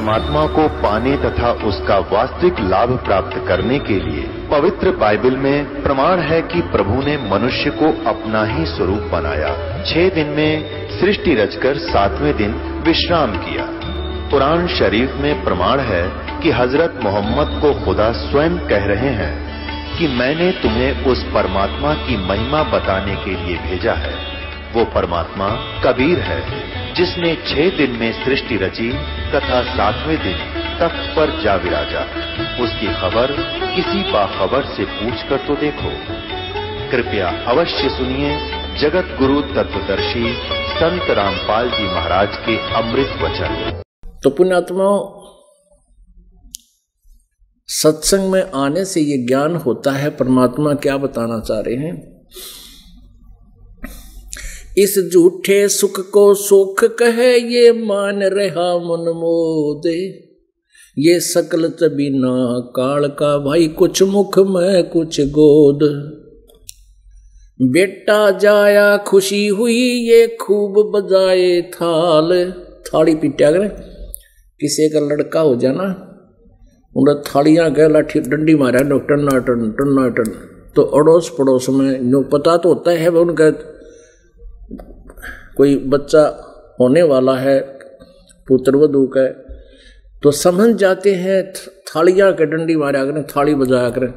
परमात्मा को पाने तथा उसका वास्तविक लाभ प्राप्त करने के लिए पवित्र बाइबल में प्रमाण है कि प्रभु ने मनुष्य को अपना ही स्वरूप बनाया। 6 दिन में सृष्टि रचकर 7वें दिन विश्राम किया। कुरान शरीफ में प्रमाण है कि हजरत मोहम्मद को खुदा स्वयं कह रहे हैं कि मैंने तुम्हें उस परमात्मा की महिमा बताने के लिए भेजा है। वो परमात्मा कबीर है जिसने 6 दिन में सृष्टि रची तथा 7वें दिन तख्त पर जा विराजा। उसकी खबर किसी बाखबर से पूछकर तो देखो। कृपया अवश्य सुनिए जगत गुरु तत्वदर्शी संत रामपाल जी महाराज के अमृत वचन। तो पुण्यात्माओं, सत्संग में आने से ये ज्ञान होता है परमात्मा क्या बताना चाह रहे हैं। इस झूठे सुख को सुख कहे ये मान रहा मन मोदे, ये सकल तबीना काल का भाई कुछ मुख में कुछ गोद। बेटा जाया खुशी हुई ये खूब बजाए थाल, थाली पीटा करें। किसी का लड़का हो जाना उन्हें थालियां कह लाठी डंडी मारा टन्ना टन टन्ना टन, तो अड़ोस पड़ोस में जो पता तो होता है उनका कोई बच्चा होने वाला है पुत्र वधू का, तो समझ जाते हैं थालियां के डंडी मारा करें, थाली बजाया करें।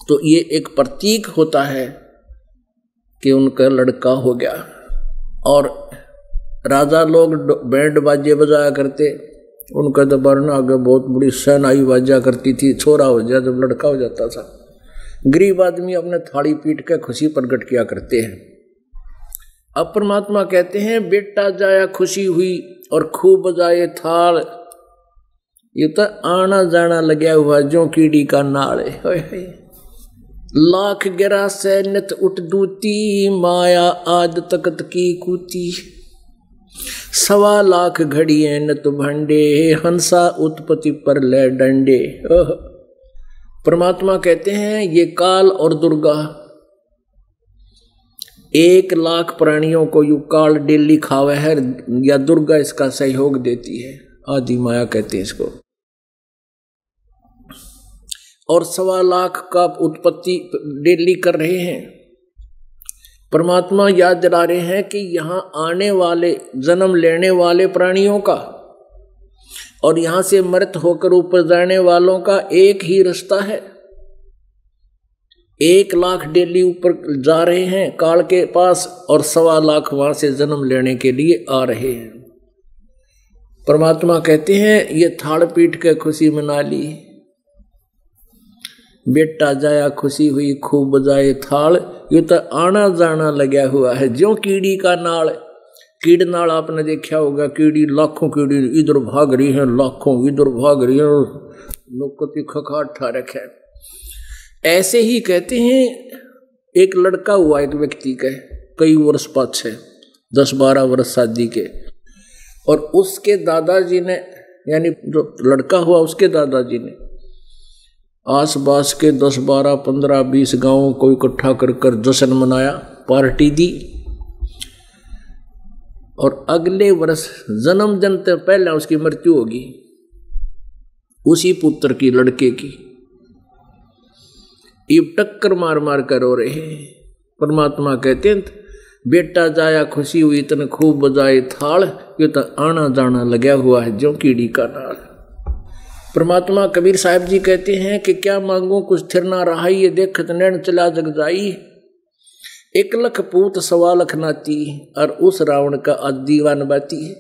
तो ये एक प्रतीक होता है कि उनका लड़का हो गया। और राजा लोग बैंड बाजे बजाया करते, उनका दबाना आगे बहुत बड़ी सेनाई बाजा करती थी। छोरा हो जाए जब लड़का हो जाता था, गरीब आदमी अपने थाली पीट के खुशी प्रकट किया करते हैं। अब परमात्मा कहते हैं बेटा जाया खुशी हुई और खूब बजाए थाल, ये तो आना जाना लगा हुआ जो कीड़ी का नाल। लाख गिरा से नित उठ दूती, माया आद तकत की कूती। 1.25 लाख घड़िए न तो भंडे, हंसा उत्पत्ति पर ले डंडे। परमात्मा कहते हैं ये काल और दुर्गा 1 लाख प्राणियों को यू काल डेली खावे है, या दुर्गा इसका सहयोग देती है। आदि माया कहते हैं इसको। और 1.25 लाख का उत्पत्ति डेली कर रहे हैं। परमात्मा याद दिला रहे हैं कि यहाँ आने वाले जन्म लेने वाले प्राणियों का और यहाँ से मृत होकर ऊपर जाने वालों का एक ही रास्ता है। 1 लाख डेली ऊपर जा रहे हैं काल के पास और 1.25 लाख वहां से जन्म लेने के लिए आ रहे हैं। परमात्मा कहते हैं ये थाल पीट के खुशी मना ली। बेटा जाया खुशी हुई खूब बजाए थाल, ये तो आना जाना लगा हुआ है जो कीड़ी का नाल। कीड़ नाल आपने देखा होगा, कीड़ी लाखों कीड़ी इधर भाग रही है, लाखों इधर भाग रही है, नुकती खखाट ठा रखे। ऐसे ही कहते हैं एक लड़का हुआ एक व्यक्ति का कई वर्ष पाछे 10-12 वर्ष शादी के, और उसके दादाजी ने, यानी जो लड़का हुआ उसके दादाजी ने आस पास के 10, 12, 15, 20 गांवों को इकट्ठा कर जश्न मनाया, पार्टी दी। और अगले वर्ष जन्म जनते पहले उसकी मृत्यु होगी, उसी पुत्र की, लड़के की। ये टक्कर मार मार कर रो रहे हैं। परमात्मा कहते हैं बेटा जाया खुशी हुई तन खूब बजाए थाल, ये तो आना जाना लगा हुआ है जो कीड़ी का नाल। परमात्मा कबीर साहब जी कहते हैं कि क्या मांगू कुछ थिर ना रहा, ये देखत नैन चला जग जाई। 1 लाख पूत 1.25 लाख नाती, और उस रावण का आज दीवान बाती है।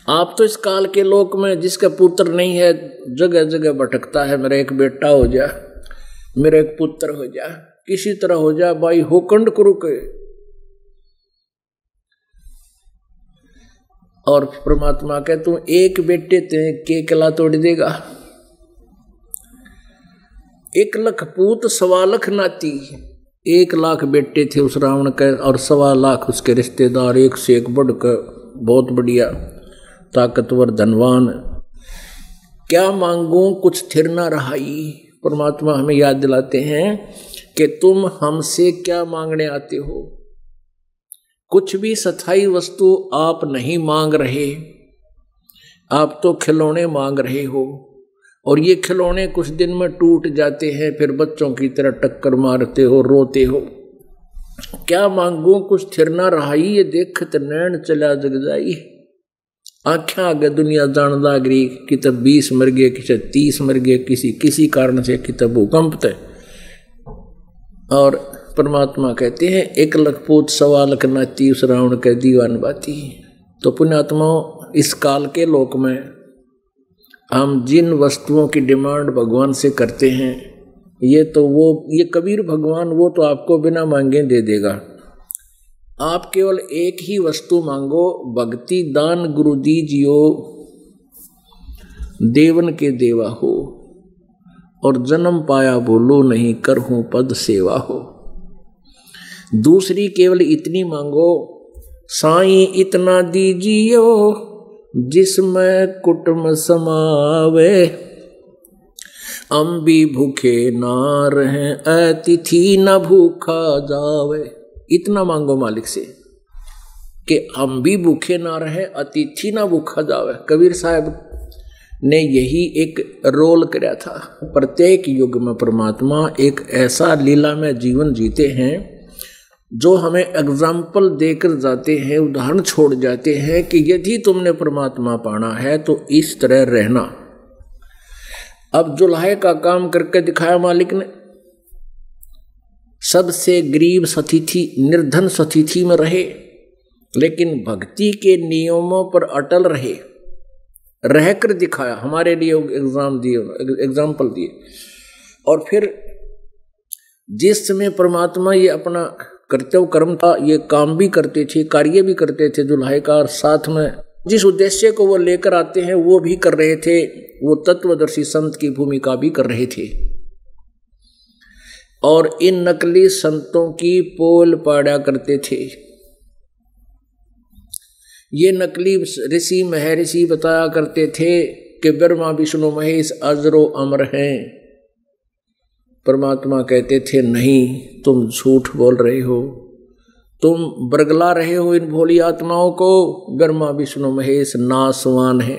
आप तो इस काल के लोक में जिसका पुत्र नहीं है जगह जगह भटकता है, मेरा एक बेटा हो जा, मेरा एक पुत्र हो जा, किसी तरह हो जा भाई, होकंड करो के। और परमात्मा कहे तू एक बेटे ते के कला तोड़ देगा। 1 लाख पूत 1.25 लाख नाती, 1 लाख बेटे थे उस रावण के, और 1.25 लाख उसके रिश्तेदार, एक से एक बढ़कर बहुत बढ़िया ताकतवर धनवान। क्या मांगू कुछ थिर ना रहाई। परमात्मा हमें याद दिलाते हैं कि तुम हमसे क्या मांगने आते हो। कुछ भी स्थायी वस्तु आप नहीं मांग रहे, आप तो खिलौने मांग रहे हो और ये खिलौने कुछ दिन में टूट जाते हैं, फिर बच्चों की तरह टक्कर मारते हो, रोते हो। क्या मांगू कुछ थिर ना रहाई, ये देखत नैन चला जग जाई। आख्या आगे दुनिया जान लाग रही कि तब 20 मर गए, किसी 30 मर गए, किसी कारण से कि तब भूकंप थे। और परमात्मा कहते हैं 1 लाख पूत 1.25 लाख नाती उस रावण के दीवान बाती। तो पुण्यात्माओं, इस काल के लोक में हम जिन वस्तुओं की डिमांड भगवान से करते हैं, ये कबीर भगवान वो तो आपको बिना मांगे दे देगा। आप केवल एक ही वस्तु मांगो, भक्ति दान गुरु दीजियो, देवन के देवा हो, और जन्म पाया बोलो नहीं करहूं पद सेवा हो। दूसरी केवल इतनी मांगो, साईं इतना दीजियो जिसमें कुटुंब समावे, हम भी भूखे ना रहें अतिथि न भूखा जावे। इतना मांगो मालिक से कि हम भी भूखे ना रहे, अतिथि ना भूखा जावे। कबीर साहब ने यही एक रोल कराया था। प्रत्येक युग में परमात्मा एक ऐसा लीला में जीवन जीते हैं जो हमें एग्जाम्पल देकर जाते हैं, उदाहरण छोड़ जाते हैं कि यदि तुमने परमात्मा पाना है तो इस तरह रहना। अब जुल्हे का काम करके दिखाया मालिक ने। सबसे गरीब सतिथि, निर्धन सतिथि में रहे, लेकिन भक्ति के नियमों पर अटल रहे, रहकर दिखाया, हमारे लिए एग्जाम्पल दिए। और फिर जिस समय परमात्मा ये अपना कर्तव्य कर्म था, ये काम भी करते थे, कार्य भी करते थे जुल्हे का, और साथ में जिस उद्देश्य को वो लेकर आते हैं वो भी कर रहे थे। वो तत्वदर्शी संत की भूमिका भी कर रहे थे। और इन नकली संतों की पोल पाड़ा करते थे। ये नकली ऋषि महर्षि बताया करते थे कि ब्रह्मा विष्णु महेश अजरो अमर हैं। परमात्मा कहते थे नहीं, तुम झूठ बोल रहे हो, तुम बरगला रहे हो इन भोली आत्माओं को। ब्रह्मा विष्णु महेश नासवान है।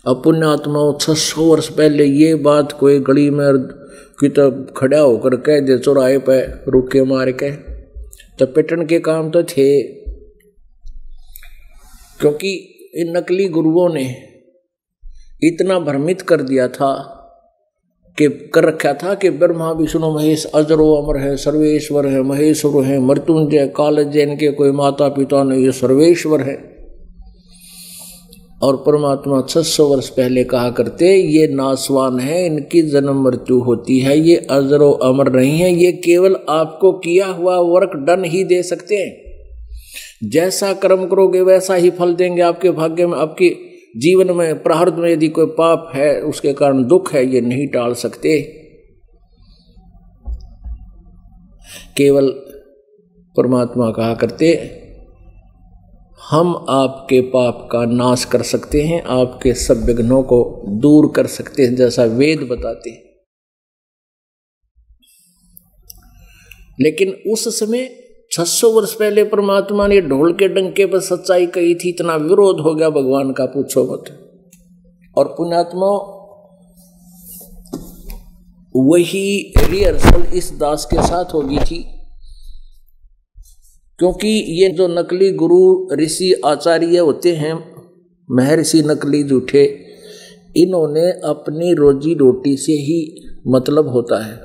अब पुण्यात्माओं 600 वर्ष पहले ये बात कोई गली में किताब खड़ा होकर कह दे चौराहे पे रुके मार के, तो पिटन के काम तो थे। क्योंकि इन नकली गुरुओं ने इतना भ्रमित कर दिया था कि कर रखा था कि ब्रह्मा विष्णु महेश अजरो अमर है, सर्वेश्वर है, महेश्वर है, मृत्युंजय काल जैन के कोई माता पिता नहीं, ये सर्वेश्वर है। और परमात्मा 600 वर्ष पहले कहा करते ये नासवान है, इनकी जन्म मृत्यु होती है, ये अजरो अमर नहीं है, ये केवल आपको किया हुआ वर्क डन ही दे सकते हैं। जैसा कर्म करोगे वैसा ही फल देंगे आपके भाग्य में। आपकी जीवन में प्रारब्ध में यदि कोई पाप है, उसके कारण दुख है, ये नहीं टाल सकते। केवल परमात्मा कहा करते हम आपके पाप का नाश कर सकते हैं, आपके सब विघ्नों को दूर कर सकते हैं, जैसा वेद बताते हैं। लेकिन उस समय 600 वर्ष पहले परमात्मा ने ढोल के डंके पर सच्चाई कही थी, इतना विरोध हो गया भगवान का पूछो मत। और पुण्यात्मा वही रिहर्सल इस दास के साथ होगी थी। क्योंकि ये जो नकली गुरु ऋषि आचार्य होते हैं, महर्षि नकली झूठे, इन्होंने अपनी रोजी रोटी से ही मतलब होता है।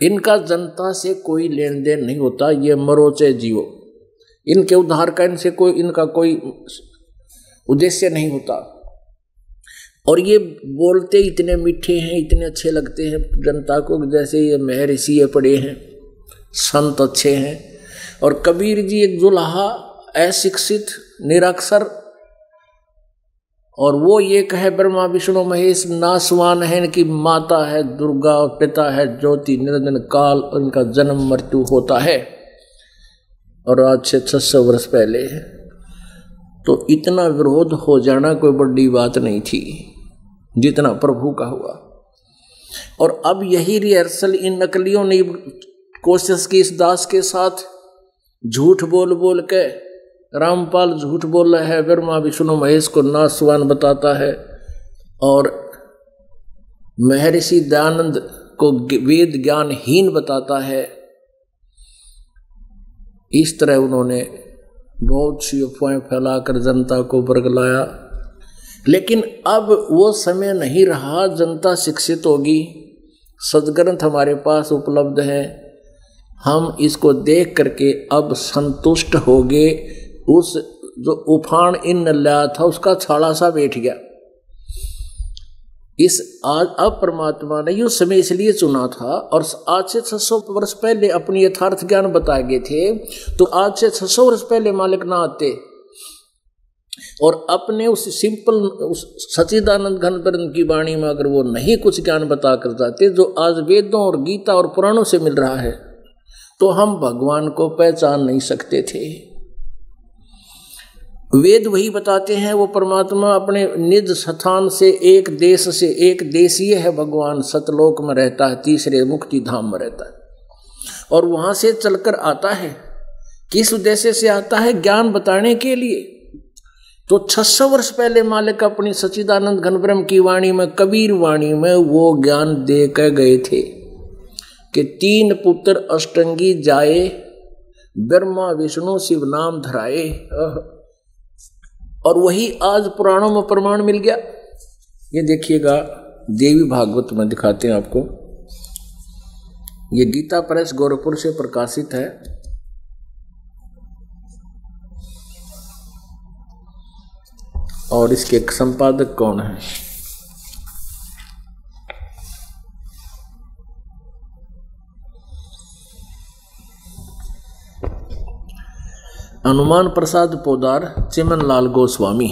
इनका जनता से कोई लेन देन नहीं होता। ये मरो चाहे जियो, इनके उद्धार का इनका कोई उद्देश्य नहीं होता। और ये बोलते इतने मीठे हैं, इतने अच्छे लगते हैं जनता को, जैसे ये महर्षि पड़े हैं, संत अच्छे हैं। और कबीर जी एक जुल्हा अशिक्षित निरक्षर, और वो ये कहे ब्रह्मा विष्णु महेश नासवान है, इनकी माता है दुर्गा और पिता है ज्योति, निरंजन काल, और इनका जन्म मृत्यु होता है। और आज से 600 वर्ष पहले है, तो इतना विरोध हो जाना कोई बड़ी बात नहीं थी जितना प्रभु का हुआ। और अब यही रिहर्सल इन नकलियों ने कोशिश की इस दास के साथ, झूठ बोल बोल के रामपाल झूठ बोल रहा है, ब्रह्मा विष्णु महेश को नासवान बताता है और महर्षि दयानंद को वेद ज्ञानहीन बताता है। इस तरह उन्होंने बहुत सी अफवाहें फैलाकर जनता को बरगलाया। लेकिन अब वो समय नहीं रहा, जनता शिक्षित होगी, सदग्रंथ हमारे पास उपलब्ध है, हम इसको देख करके अब संतुष्ट हो गए। उस जो उफान इन लाया था उसका छाड़ा सा बैठ गया। इस आज अब परमात्मा ने ये समय इसलिए चुना था और आज से 600 वर्ष पहले अपनी यथार्थ ज्ञान बताए गए थे, तो आज से 600 वर्ष पहले मालिक ना आते और अपने उस सिंपल उस सच्चिदानंद घन ब्रह्म की वाणी में अगर वो नहीं कुछ ज्ञान बता कर जाते जो आज वेदों और गीता और पुराणों से मिल रहा है, तो हम भगवान को पहचान नहीं सकते थे। वेद वही बताते हैं, वो परमात्मा अपने निज स्थान से एक देश से एक देशीय है, भगवान सतलोक में रहता है, तीसरे मुक्ति धाम में रहता है और वहां से चलकर आता है। किस उद्देश्य से आता है? ज्ञान बताने के लिए। तो 600 वर्ष पहले मालिक अपनी सच्चिदानंद घन ब्रह्म की वाणी में, कबीर वाणी में वो ज्ञान दे कर गए थे कि 3 पुत्र अष्टंगी जाए, ब्रह्मा विष्णु शिव नाम धराए। और वही आज पुराणों में प्रमाण मिल गया। ये देखिएगा, देवी भागवत में दिखाते हैं आपको। ये गीता प्रेस गोरखपुर से प्रकाशित है। और इसके एक संपादक कौन है? हनुमान प्रसाद पोदार, चिमन लाल गोस्वामी।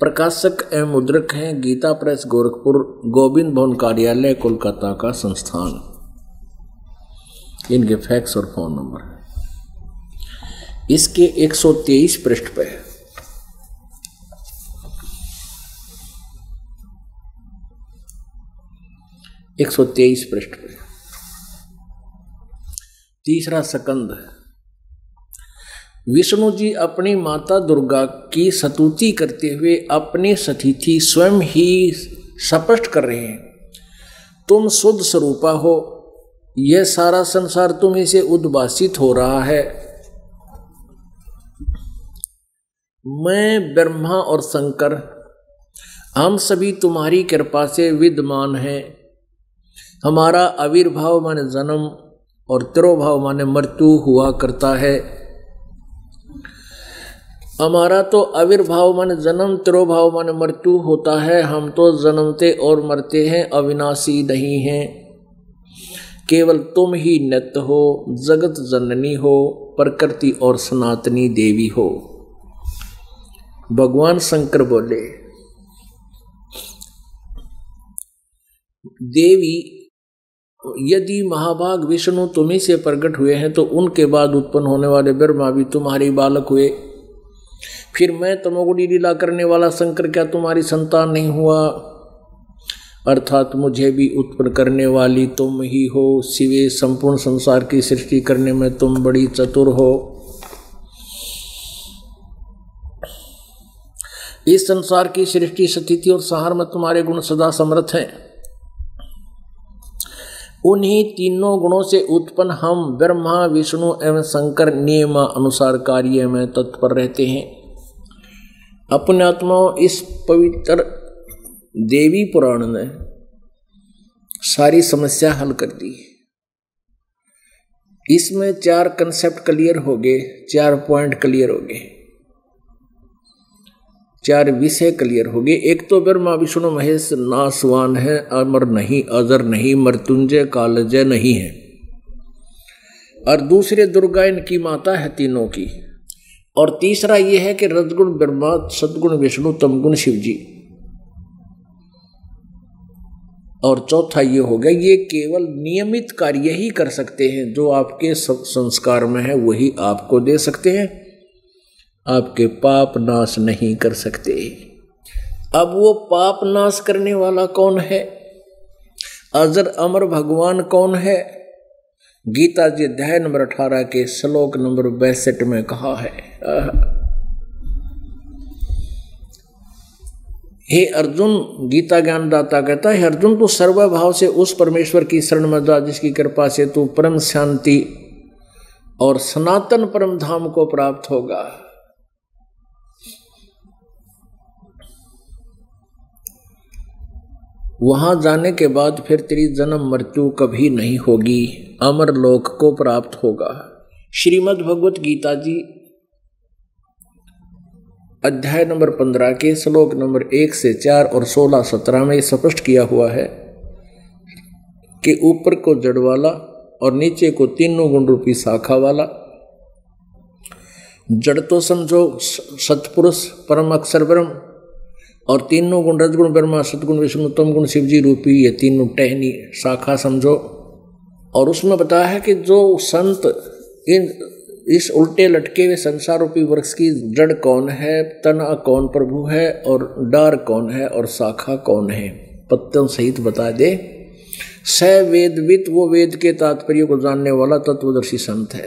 प्रकाशक एवं मुद्रक हैं गीता प्रेस गोरखपुर, गोविंद भवन कार्यालय कोलकाता का संस्थान। इनके फैक्स और फोन नंबर इसके 123 पृष्ठ पे है। 123 पृष्ठ पे तीसरा स्कंद। विष्णु जी अपनी माता दुर्गा की स्तुति करते हुए अपनी सतिथि स्वयं ही स्पष्ट कर रहे हैं, तुम शुद्ध स्वरूपा हो, यह सारा संसार तुम्हीं से उद्भासित हो रहा है। मैं ब्रह्मा और शंकर हम सभी तुम्हारी कृपा से विद्यमान हैं। हमारा आविर्भाव माने जन्म और तिरोभाव माने मृत्यु हुआ करता है। हमारा तो आविर्भाव माने जन्म, तिरोभाव माने मृत्यु होता है। हम तो जन्मते और मरते हैं, अविनाशी नहीं हैं। केवल तुम ही नित्य हो, जगत जननी हो, प्रकृति और सनातनी देवी हो। भगवान शंकर बोले, देवी यदि महाभाग विष्णु तुम्ही से प्रकट हुए हैं तो उनके बाद उत्पन्न होने वाले ब्रह्मा भी तुम्हारे बालक हुए। फिर मैं तमोगुणी लीला करने वाला शंकर क्या तुम्हारी संतान नहीं हुआ? अर्थात मुझे भी उत्पन्न करने वाली तुम ही हो। शिवे संपूर्ण संसार की सृष्टि करने में तुम बड़ी चतुर हो। इस संसार की सृष्टि, स्थिति और संहार में तुम्हारे गुण सदा समर्थ हैं। उन्हीं तीनों गुणों से उत्पन्न हम ब्रह्मा विष्णु एवं शंकर नियम अनुसार कार्य में तत्पर रहते हैं। अपने आत्माओं, इस पवित्र देवी पुराण ने सारी समस्या हल कर दी। इसमें 4 कंसेप्ट क्लियर हो गए, 4 पॉइंट क्लियर हो गए, 4 विषय क्लियर हो गए। एक तो ब्रह्मा विष्णु महेश नासवान है, अमर नहीं, अजर नहीं, मृत्युंजय कालजय नहीं है। और दूसरे दुर्गा इनकी माता है तीनों की। और तीसरा यह है कि रजगुण ब्रह्मा, सदगुण विष्णु, तमगुण शिव जी। और चौथा ये हो गया, ये केवल नियमित कार्य ही कर सकते हैं। जो आपके संस्कार में है वही आपको दे सकते हैं, आपके पाप नाश नहीं कर सकते। अब वो पाप नाश करने वाला कौन है? अजर अमर भगवान कौन है? गीता जी अध्याय नंबर 18 के श्लोक नंबर 62 में कहा है, हे अर्जुन, गीता ज्ञानदाता कहता है, अर्जुन तू सर्वभाव से उस परमेश्वर की शरण में जा जिसकी कृपा से तू परम शांति और सनातन परम धाम को प्राप्त होगा। वहां जाने के बाद फिर तेरी जन्म मृत्यु कभी नहीं होगी, अमर लोक को प्राप्त होगा। श्रीमद् भगवत गीता जी अध्याय नंबर 15 के श्लोक नंबर 1 से 4 और 16-17 में स्पष्ट किया हुआ है कि ऊपर को जड़ वाला और नीचे को तीनों गुण रूपी शाखा वाला। जड़ तो समझो सतपुरुष परम अक्षर ब्रह्म, और तीनों गुण रजगुण ब्रह्मा सतगुण विष्णु तम गुण शिव जी रूपी ये तीनों टहनी शाखा समझो। और उसमें बताया है कि जो संत इस उल्टे लटके हुए संसार रूपी वृक्ष की जड़ कौन है, तना कौन प्रभु है, और डार कौन है, और शाखा कौन है, पत्तों सहित बता दे। स वेदवित, वो वेद के तात्पर्य को जानने वाला तत्वदर्शी संत है।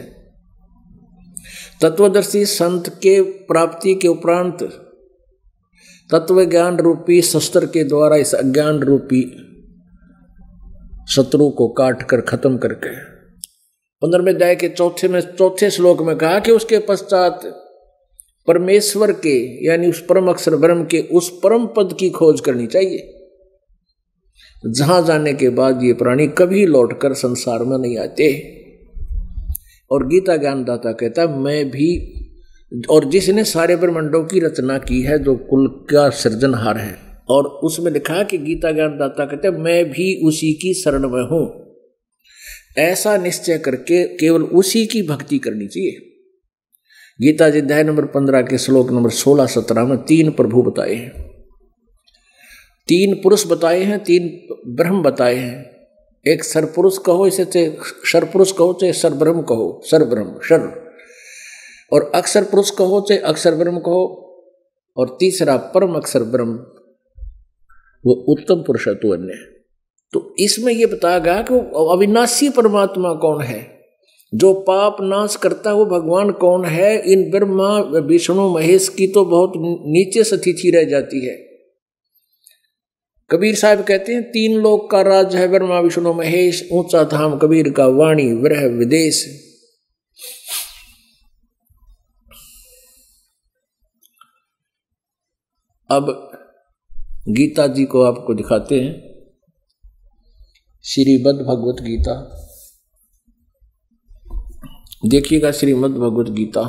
तत्वदर्शी संत के प्राप्ति के उपरांत तत्व ज्ञान रूपी शस्त्र के द्वारा इस अज्ञान रूपी शत्रु को काट कर खत्म करके 15वें अध्याय के चौथे श्लोक में कहा कि उसके पश्चात परमेश्वर के यानी उस परम अक्षर ब्रह्म के उस परम पद की खोज करनी चाहिए, जहां जाने के बाद ये प्राणी कभी लौटकर संसार में नहीं आते। और गीता ज्ञानदाता कहता है, मैं भी, और जिसने सारे ब्रह्मांडों की रचना की है, जो कुल का सृजनहार है, और उसमें लिखा है कि गीता ज्ञानदाता कहते हैं मैं भी उसी की शरण में हूं। ऐसा निश्चय करके केवल उसी की भक्ति करनी चाहिए। गीता जी अध्याय नंबर 15 के श्लोक नंबर 16-17 में 3 प्रभु बताए हैं, 3 पुरुष बताए हैं, 3 ब्रह्म बताए हैं। एक सरपुरुष कहो, इसे सरपुरुष कहो चाहे सरब्रह्म कहो, सरब्रह्म सर, और अक्षर पुरुष कहो चाहे अक्षर ब्रह्म कहो, और तीसरा परम अक्षर ब्रह्म, वो उत्तम पुरुष है तो अन्य। तो इसमें यह बताया गया कि वो अविनाशी परमात्मा कौन है, जो पाप नाश करता है वो भगवान कौन है। इन ब्रह्मा विष्णु महेश की तो बहुत नीचे स्थिति रह जाती है। कबीर साहब कहते हैं 3 लोक का राज है ब्रह्मा विष्णु महेश, ऊंचा धाम कबीर का वाणी वृह विदेश। अब गीता जी को आपको दिखाते हैं, श्रीमद् भगवत गीता देखिएगा। श्रीमद् भगवत गीता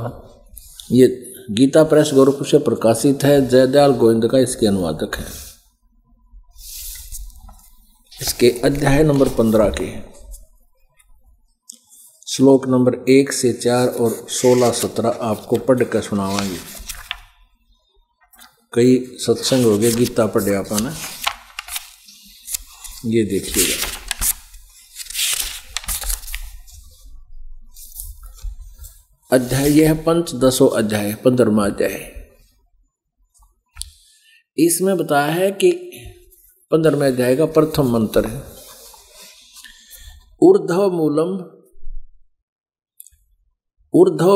ये गीता प्रेस गोरखपुर से प्रकाशित है, जयदयाल गोविंद का इसके अनुवादक है। इसके अध्याय नंबर 15 के श्लोक नंबर 1 से 4 और 16-17 आपको पढ़ कर सुनावांगे। कई सत्संग हो गए गीता पढ़े आपने, ये देखिएगा। अध्याय यह है पंचदशो अध्याय, 15वां अध्याय। इसमें बताया है कि 15वें अध्याय का प्रथम मंत्र है, ऊर्ध्व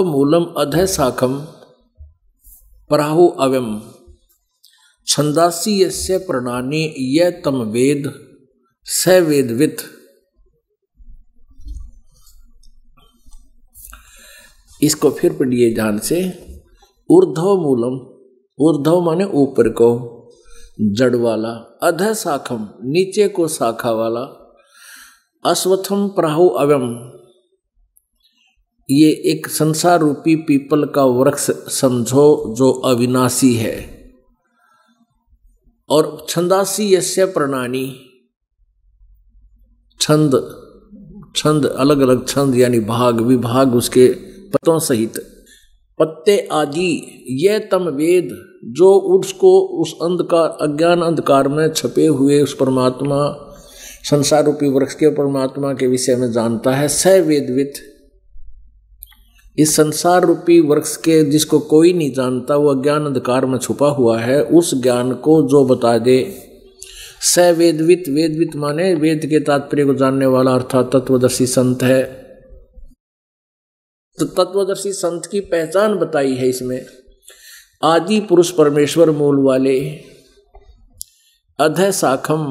मूलम अधः शाखम पराहु अव्यम छंदासी यस्य प्रणानि य तम वेद स वेदवित्। इसको फिर पढ़िए ध्यान से। ऊर्ध्व मूलम, ऊर्ध्व माने ऊपर को, जड़ वाला, अधः शाखम नीचे को शाखा वाला, अश्वत्थम प्राहु अव्यम ये एक संसार रूपी पीपल का वृक्ष समझो जो अविनाशी है, और छंदासी यस्य प्रणानि, छंद अलग अलग छंद यानी भाग विभाग उसके पत्तों सहित, पत्ते आदि ये तम वेद जो उसको उस अंधकार अज्ञान अंधकार में छपे हुए उस परमात्मा संसार रूपी वृक्ष के परमात्मा के विषय में जानता है। स वेदवित्, इस संसार रूपी वृक्ष के जिसको कोई नहीं जानता, वो अज्ञान अंधकार में छुपा हुआ है, उस ज्ञान को जो बता दे। स वेदवित, वेदवित माने वेद के तात्पर्य को जानने वाला अर्थात तत्वदर्शी संत है। तो तत्वदर्शी संत की पहचान बताई है इसमें। आदि पुरुष परमेश्वर मूल वाले, अधः शाखम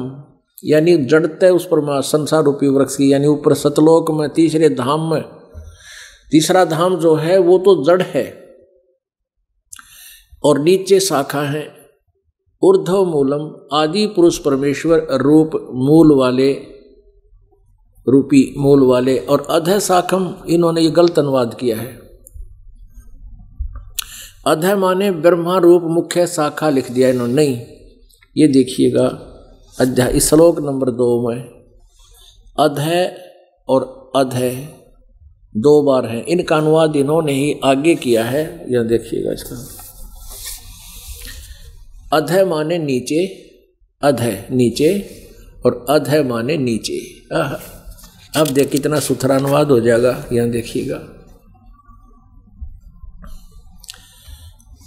यानी जड़ते उस पर संसार रूपी वृक्ष की, यानी ऊपर सतलोक में तीसरे धाम में, तीसरा धाम जो है वो तो जड़ है और नीचे शाखा है। ऊर्ध्व मूलम आदि पुरुष परमेश्वर रूप मूल वाले, रूपी मूल वाले, और अधः शाखम इन्होंने ये गलत अनुवाद किया है। अधः माने ब्रह्मा रूप मुख्य शाखा लिख दिया इन्होंने, नहीं, ये देखिएगा अध्याय श्लोक नंबर 2 में अधः और अधः 2 बार है, इनका अनुवाद इन्होंने ही आगे किया है। यह देखिएगा इसका, अधः माने नीचे, अधः नीचे और अधः माने नीचे। अब देख कितना सुथरा अनुवाद हो जाएगा, यहां देखिएगा।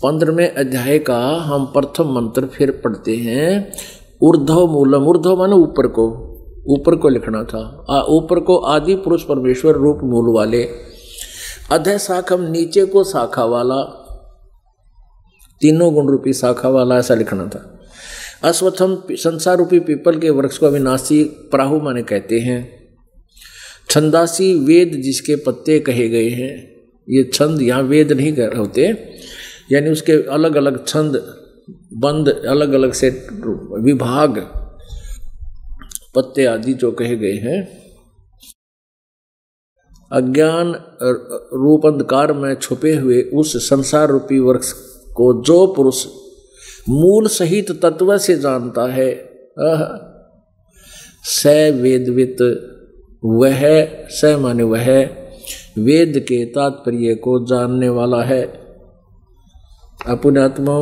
15वें अध्याय का हम प्रथम मंत्र फिर पढ़ते हैं। ऊर्ध्व मूलम, ऊर्ध्व माने ऊपर को, ऊपर को लिखना था, ऊपर को आदि पुरुष परमेश्वर रूप मूल वाले। अधः शाखम नीचे को शाखा वाला, तीनों गुण रूपी शाखा वाला, ऐसा लिखना था। अश्वत्थम संसार रूपी पीपल के वृक्ष को अविनाशी प्राहु माने कहते हैं। छंदासी वेद जिसके पत्ते कहे गए हैं। ये छंद यहाँ वेद नहीं होते, यानी उसके अलग अलग छंद बंद, अलग अलग से विभाग, पत्ते आदि जो कहे गए हैं। अज्ञान रूप अंधकार में छुपे हुए उस संसार रूपी वृक्ष को जो पुरुष मूल सहित तत्व से जानता है, स वेदवित, वह, स माने वह, वेद के तात्पर्य को जानने वाला है। पुण्यात्मा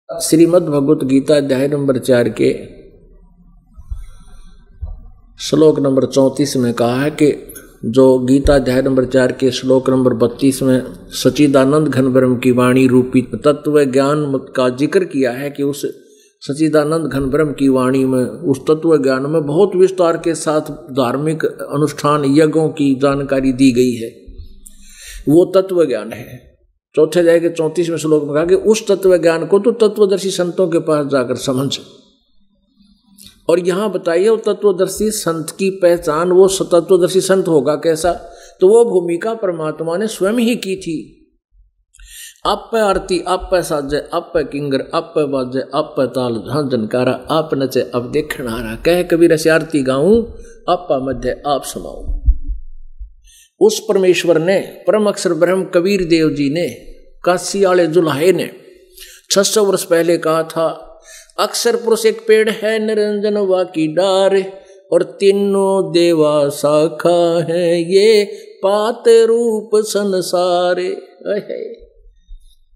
श्रीमद् भगवत गीता अध्याय नंबर 4 के श्लोक नंबर 34 में कहा है कि जो गीता अध्याय नंबर 4 के श्लोक नंबर 32 में सच्चिदानंद घन ब्रह्म की वाणी रूपी तत्व ज्ञान का जिक्र किया है कि उस सच्चिदानंद घन ब्रह्म की वाणी में, उस तत्व ज्ञान में बहुत विस्तार के साथ धार्मिक अनुष्ठान यज्ञों की जानकारी दी गई है। वो तत्व ज्ञान है। चौथे अध्याय के 34वें श्लोक में कहा कि उस तत्व ज्ञान को तो तत्वदर्शी संतों के पास जाकर समझ। और यहाँ बताइए वो तत्वदर्शी संत की पहचान, वो तत्वदर्शी संत होगा कैसा? तो वो भूमिका परमात्मा ने स्वयं ही की थी। आप पे आरती, आप पे साजे, आप पे किंगर, आप पे बाजे, आप पे ताल हाँ जनकारा, आप नचे अब देखना रहा, कह कबीर से आरती गाऊं, आप मध्य आप समाऊं। उस परमेश्वर ने, परम अक्षर ब्रह्म कबीर देव जी ने, काशी वाले जुल्हे ने 600 वर्ष पहले कहा था, अक्षर पुरुष एक पेड़ है, निरंजन वा की डार, और तीनों देवा शाखा है, ये पात रूप संसारे।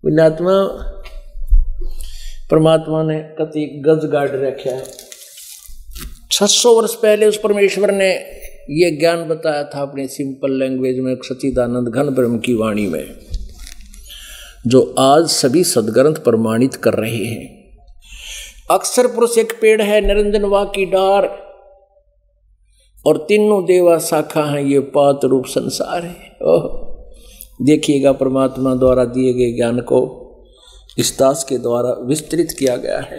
विनात्मा परमात्मा ने कति गज गाड़ रखा है। 600 वर्ष पहले उस परमेश्वर ने ये ज्ञान बताया था अपनी सिंपल लैंग्वेज में, सच्चिदानंद घन ब्रह्म की वाणी में, जो आज सभी सदग्रंथ प्रमाणित कर रहे हैं। अक्षर पुरुष एक पेड़ है, निरंजन वा की डार, और तीनों देवा शाखा हैं, ये पात रूप संसार है। ओह, देखिएगा परमात्मा द्वारा दिए गए ज्ञान को इस दास के द्वारा विस्तृत किया गया है।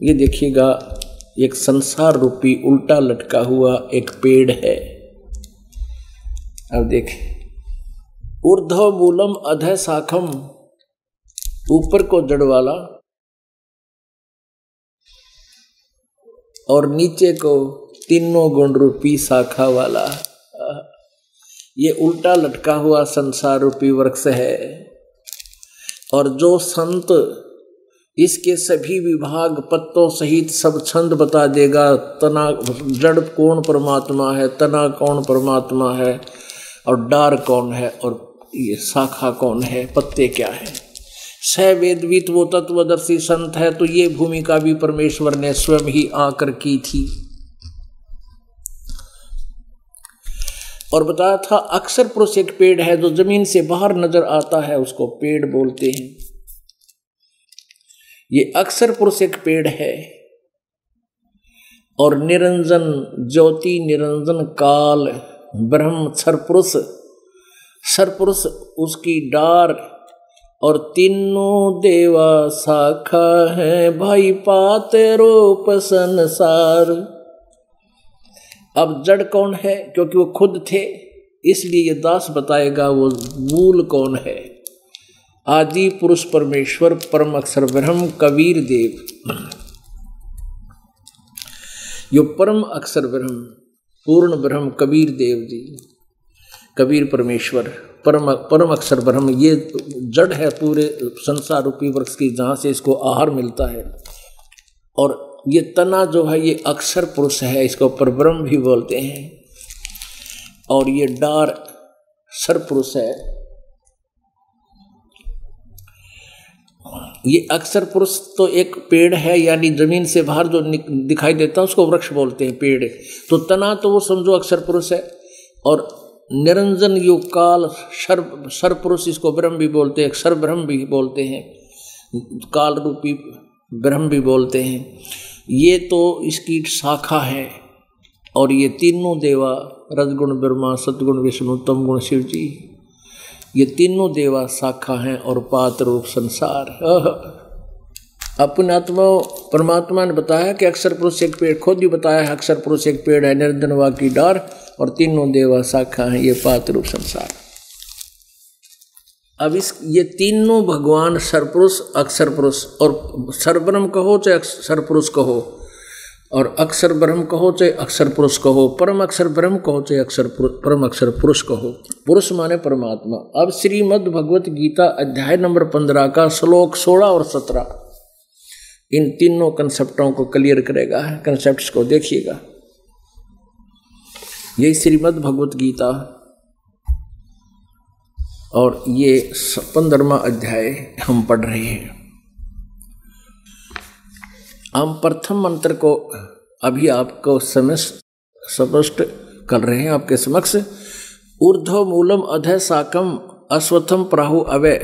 ये देखिएगा एक संसार रूपी उल्टा लटका हुआ एक पेड़ है। अब देखें, ऊर्ध्व मूलम अधः शाखम, ऊपर को जड़ वाला और नीचे को तीनों गुण रूपी शाखा वाला, ये उल्टा लटका हुआ संसार रूपी वृक्ष है। और जो संत इसके सभी विभाग पत्तों सहित सब छंद बता देगा, तना जड़ कौन परमात्मा है, तना कौन परमात्मा है, और डार कौन है, और ये शाखा कौन है, पत्ते क्या है, स वेदवित वो तत्वदर्शी संत है। तो ये भूमिका भी परमेश्वर ने स्वयं ही आकर की थी। और बताया था अक्षर पुरुष एक पेड़ है, जो जमीन से बाहर नजर आता है उसको पेड़ बोलते हैं। ये अक्षर पुरुष एक पेड़ है और निरंजन ज्योति निरंजन काल ब्रह्म सरपुरुष उसकी डार और तीनों देवा शाखा है भाई पाते रूप संसार। अब जड़ कौन है? क्योंकि वो खुद थे, इसलिए ये दास बताएगा वो मूल कौन है। आदि पुरुष परमेश्वर परम अक्षर ब्रह्म कबीर देव। यो परम अक्षर ब्रह्म पूर्ण ब्रह्म कबीर देव जी, कबीर परमेश्वर परम अक्षर ब्रह्म, ये जड़ है पूरे संसार रूपी वृक्ष की, जहाँ से इसको आहार मिलता है। और ये तना जो है ये अक्षर पुरुष है, इसको परब्रह्म भी बोलते हैं। और ये डार सरपुरुष है। ये अक्षर पुरुष तो एक पेड़ है, यानी जमीन से बाहर जो दिखाई देता है उसको वृक्ष बोलते हैं, पेड़। तो तना तो वो समझो अक्षर पुरुष है। और निरंजन युग काल सरपुरुष, इसको ब्रह्म भी बोलते हैं, अक्षर ब्रह्म भी बोलते हैं, काल रूपी ब्रह्म भी बोलते हैं। ये तो इसकी शाखा है। और ये तीनों देवा रजगुण ब्रह्मा सतगुण विष्णु तमगुण शिव जी, ये तीनों देवा शाखा हैं और पात रूप संसार। अपने आत्मा परमात्मा ने बताया कि अक्षर पुरुष एक पेड़, खुद ही बताया है अक्षर पुरुष एक पेड़ है, निरंजन वा की डार और तीनों देवा शाखा हैं, ये पात रूप संसार। अब ये तीनों भगवान सरपुरुष अक्षर पुरुष, और सरब्रह्म कहो चाहे अक्षर पुरुष कहो, और अक्षर ब्रह्म कहो चाहे अक्षर पुरुष कहो, परम अक्षर ब्रह्म कहो चाहे परम अक्षर पुरुष कहो, पुरुष माने परमात्मा। अब श्रीमद् भगवत गीता अध्याय नंबर 15 का श्लोक 16 और 17 इन तीनों कंसेप्टों को क्लियर करेगा। कंसेप्ट्स को देखिएगा। यही श्रीमद् भगवत गीता और ये 15वां अध्याय हम पढ़ रहे हैं। हम प्रथम मंत्र को अभी आपको स्पष्ट कर रहे हैं आपके समक्ष। ऊर्ध्व मूलम अधः साकम अश्वत्थम प्राहु अवय।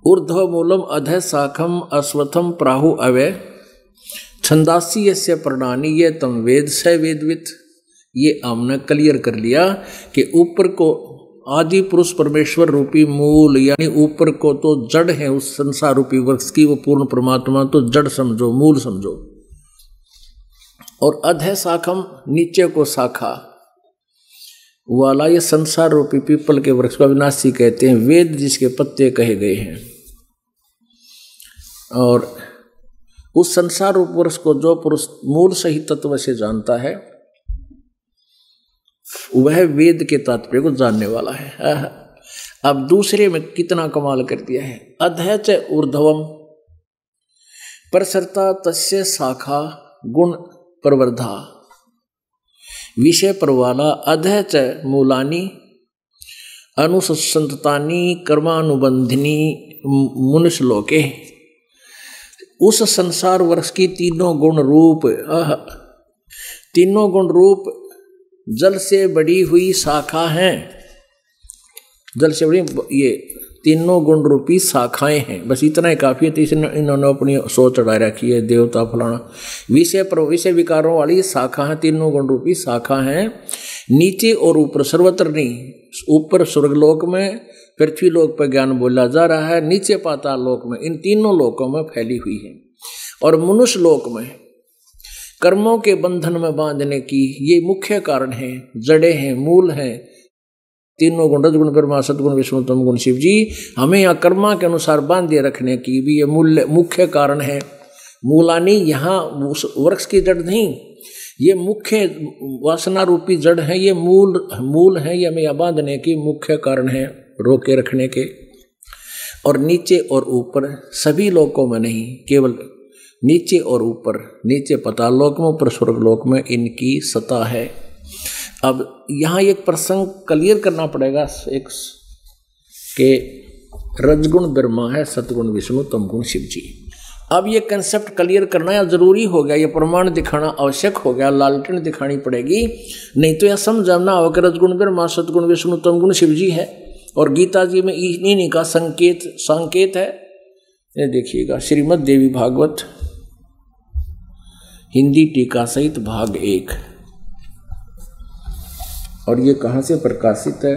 ऊर्ध्व मूलम अधः साखम अश्वत्थम प्राहु अवय छंदासी यस्य प्रणानी ये तम वेद स वेदवित। ये हमने क्लियर कर लिया कि ऊपर को आदि पुरुष परमेश्वर रूपी मूल, यानी ऊपर को तो जड़ है उस संसार रूपी वृक्ष की, वो पूर्ण परमात्मा तो जड़ समझो, मूल समझो। और अधः शाखम नीचे को शाखा वाला ये संसार रूपी पीपल के वृक्ष को अविनाशी कहते हैं, वेद जिसके पत्ते कहे गए हैं। और उस संसार रूप वृक्ष को जो पुरुष मूल सही तत्व से जानता है वह वेद के तात्पर्य को जानने वाला है। अब दूसरे में कितना कमाल कर दिया है। अधः च ऊर्ध्वम प्रसरता तस्य शाखा गुण प्रवर्धा विषय प्रवाला अधः च मूलानि अनुसंततानि कर्मानुबंधिनी मुनिश्लोके। उस संसार वर्ष की तीनों गुण रूप जल से बड़ी हुई शाखा हैं। जल से बड़ी ये तीनों गुण रूपी शाखाएं हैं। बस इतना ही काफी है। तो इन्होंने अपनी सोच चढ़ा रखी है, देवता फलाना विषय विकारों वाली शाखा है, तीनों गुण रूपी शाखा हैं। नीचे और ऊपर, सर्वत्र नहीं। ऊपर स्वर्गलोक में, पृथ्वी लोक पर ज्ञान बोला जा रहा है, नीचे पाताल लोक में, इन तीनों लोकों में फैली हुई है। और मनुष्य लोक में कर्मों के बंधन में बांधने की ये मुख्य कारण है, जड़े हैं, मूल हैं। तीनों गुण रजगुण ब्रह्मा सतगुण विष्णु तमगुण शिव जी हमें यहाँ कर्मा के अनुसार बांधे रखने की भी ये मुख्य कारण है। मूलानी यहाँ वृक्ष की जड़ नहीं, ये मुख्य वासना रूपी जड़ है, ये मूल है, ये हमें बांधने की मुख्य कारण है, रोके रखने के। और नीचे और ऊपर सभी लोकों में नहीं, केवल नीचे और ऊपर, नीचे पाताल लोक में, ऊपर स्वर्ग लोक में इनकी सत्ता है। अब यहाँ एक प्रसंग क्लियर करना पड़ेगा एक के रजगुण ब्रह्मा है, सतगुण विष्णु तमगुण शिव जी। अब ये कंसेप्ट क्लियर करना जरूरी हो गया, ये प्रमाण दिखाना आवश्यक हो गया, लालटेन दिखानी पड़ेगी, नहीं तो यह समझना होगा कि रजगुण ब्रह्मा सतगुण विष्णु तमगुण शिव जी है। और गीता जी में इन्हीं का संकेत है। ये देखिएगा, श्रीमद् देवी भागवत हिंदी टीका सहित भाग 1। और ये कहाँ से प्रकाशित है?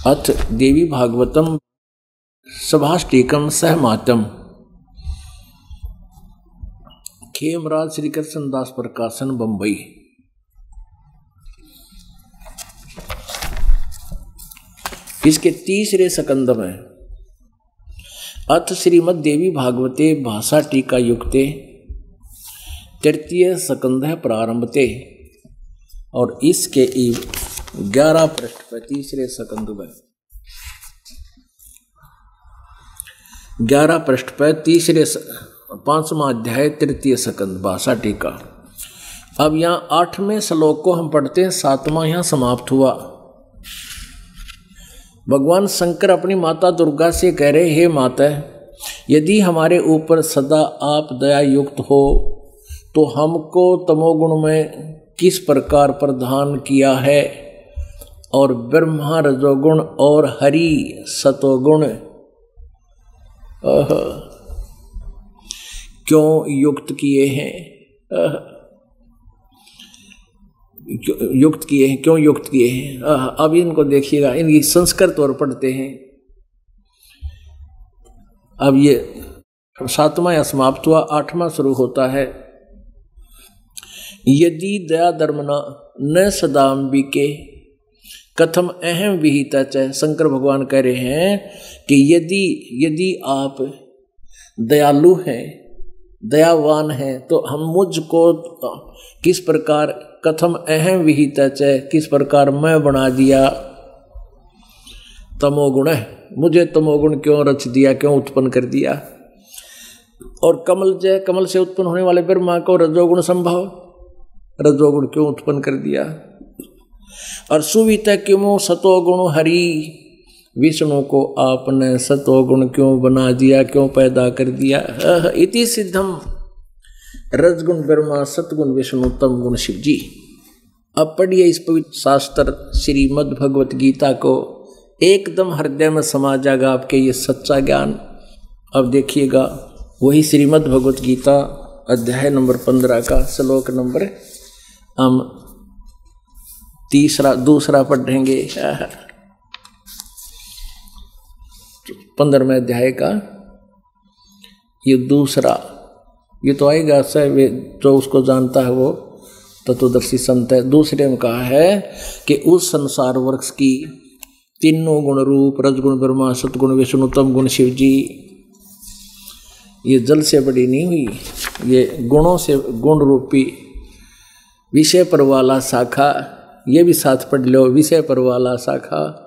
अथ देवी भागवतम सभाष्टिकम सहमातम, खेमराज श्री कृष्ण दास प्रकाशन, बंबई। इसके तीसरे स्कंद में अथ श्रीमद् देवी भागवते भाषा टीका युक्ते तृतीय स्कंद है प्रारंभते, और इसके 11 पृष्ठ पर तीसरे स्कंद में 11 पृष्ठ पर तीसरे 5वां अध्याय तृतीय स्कंद भाषा टीका। अब यहाँ 8वें श्लोक को हम पढ़ते हैं, 7वां यहाँ समाप्त हुआ। भगवान शंकर अपनी माता दुर्गा से कह रहे, हे माता, यदि हमारे ऊपर सदा आप दया युक्त हो तो हमको तमोगुण में किस प्रकार प्रदान किया है, और ब्रह्मा रजोगुण और हरि सतोगुण क्यों युक्त किए हैं, क्यों युक्त किए हैं। अब इनको देखिएगा, इनकी संस्कृत और पढ़ते हैं। अब ये 7वां समाप्त हुआ, 8वां शुरू होता है। यदि दया धर्मना न सदाम्बिके कथम अहम विहिता च, शंकर भगवान कह रहे हैं कि यदि आप दयालु हैं, दयावान हैं, तो हम मुझको किस प्रकार, कथम अहम विहिता च, किस प्रकार मैं बना दिया, तमोगुण है, मुझे तमोगुण क्यों रच दिया, क्यों उत्पन्न कर दिया। और कमल से उत्पन्न होने वाले ब्रह्मा को रजोगुण संभव, रजोगुण क्यों उत्पन्न कर दिया। और सुविता क्यों सतोगुण हरि, विष्णु को आपने सतोगुण क्यों बना दिया, क्यों पैदा कर दिया। इति सिद्धम रजगुण ब्रह्मा सतगुण विष्णु तम गुण शिव जी। अब पढ़िए इस पवित्र शास्त्र श्रीमद् भगवत गीता को, एकदम हृदय में समा जाएगा आपके ये सच्चा ज्ञान। अब देखिएगा, वही श्रीमद् भगवत गीता अध्याय नंबर 15 का श्लोक नंबर हम दूसरा पढ़ेंगे। 15वें अध्याय का ये दूसरा, ये तो आएगा सब जो उसको जानता है वो तत्वदर्शी संत है। दूसरे में कहा है कि उस संसार वृक्ष की तीनों गुण रूप, रजगुण ब्रह्मा सतगुण विष्णु तम गुण शिव जी, ये जल से बड़ी नहीं हुई, ये गुणों से गुण रूपी विषय पर वाला शाखा, ये भी साथ पढ़ लो, विषय पर वाला शाखा,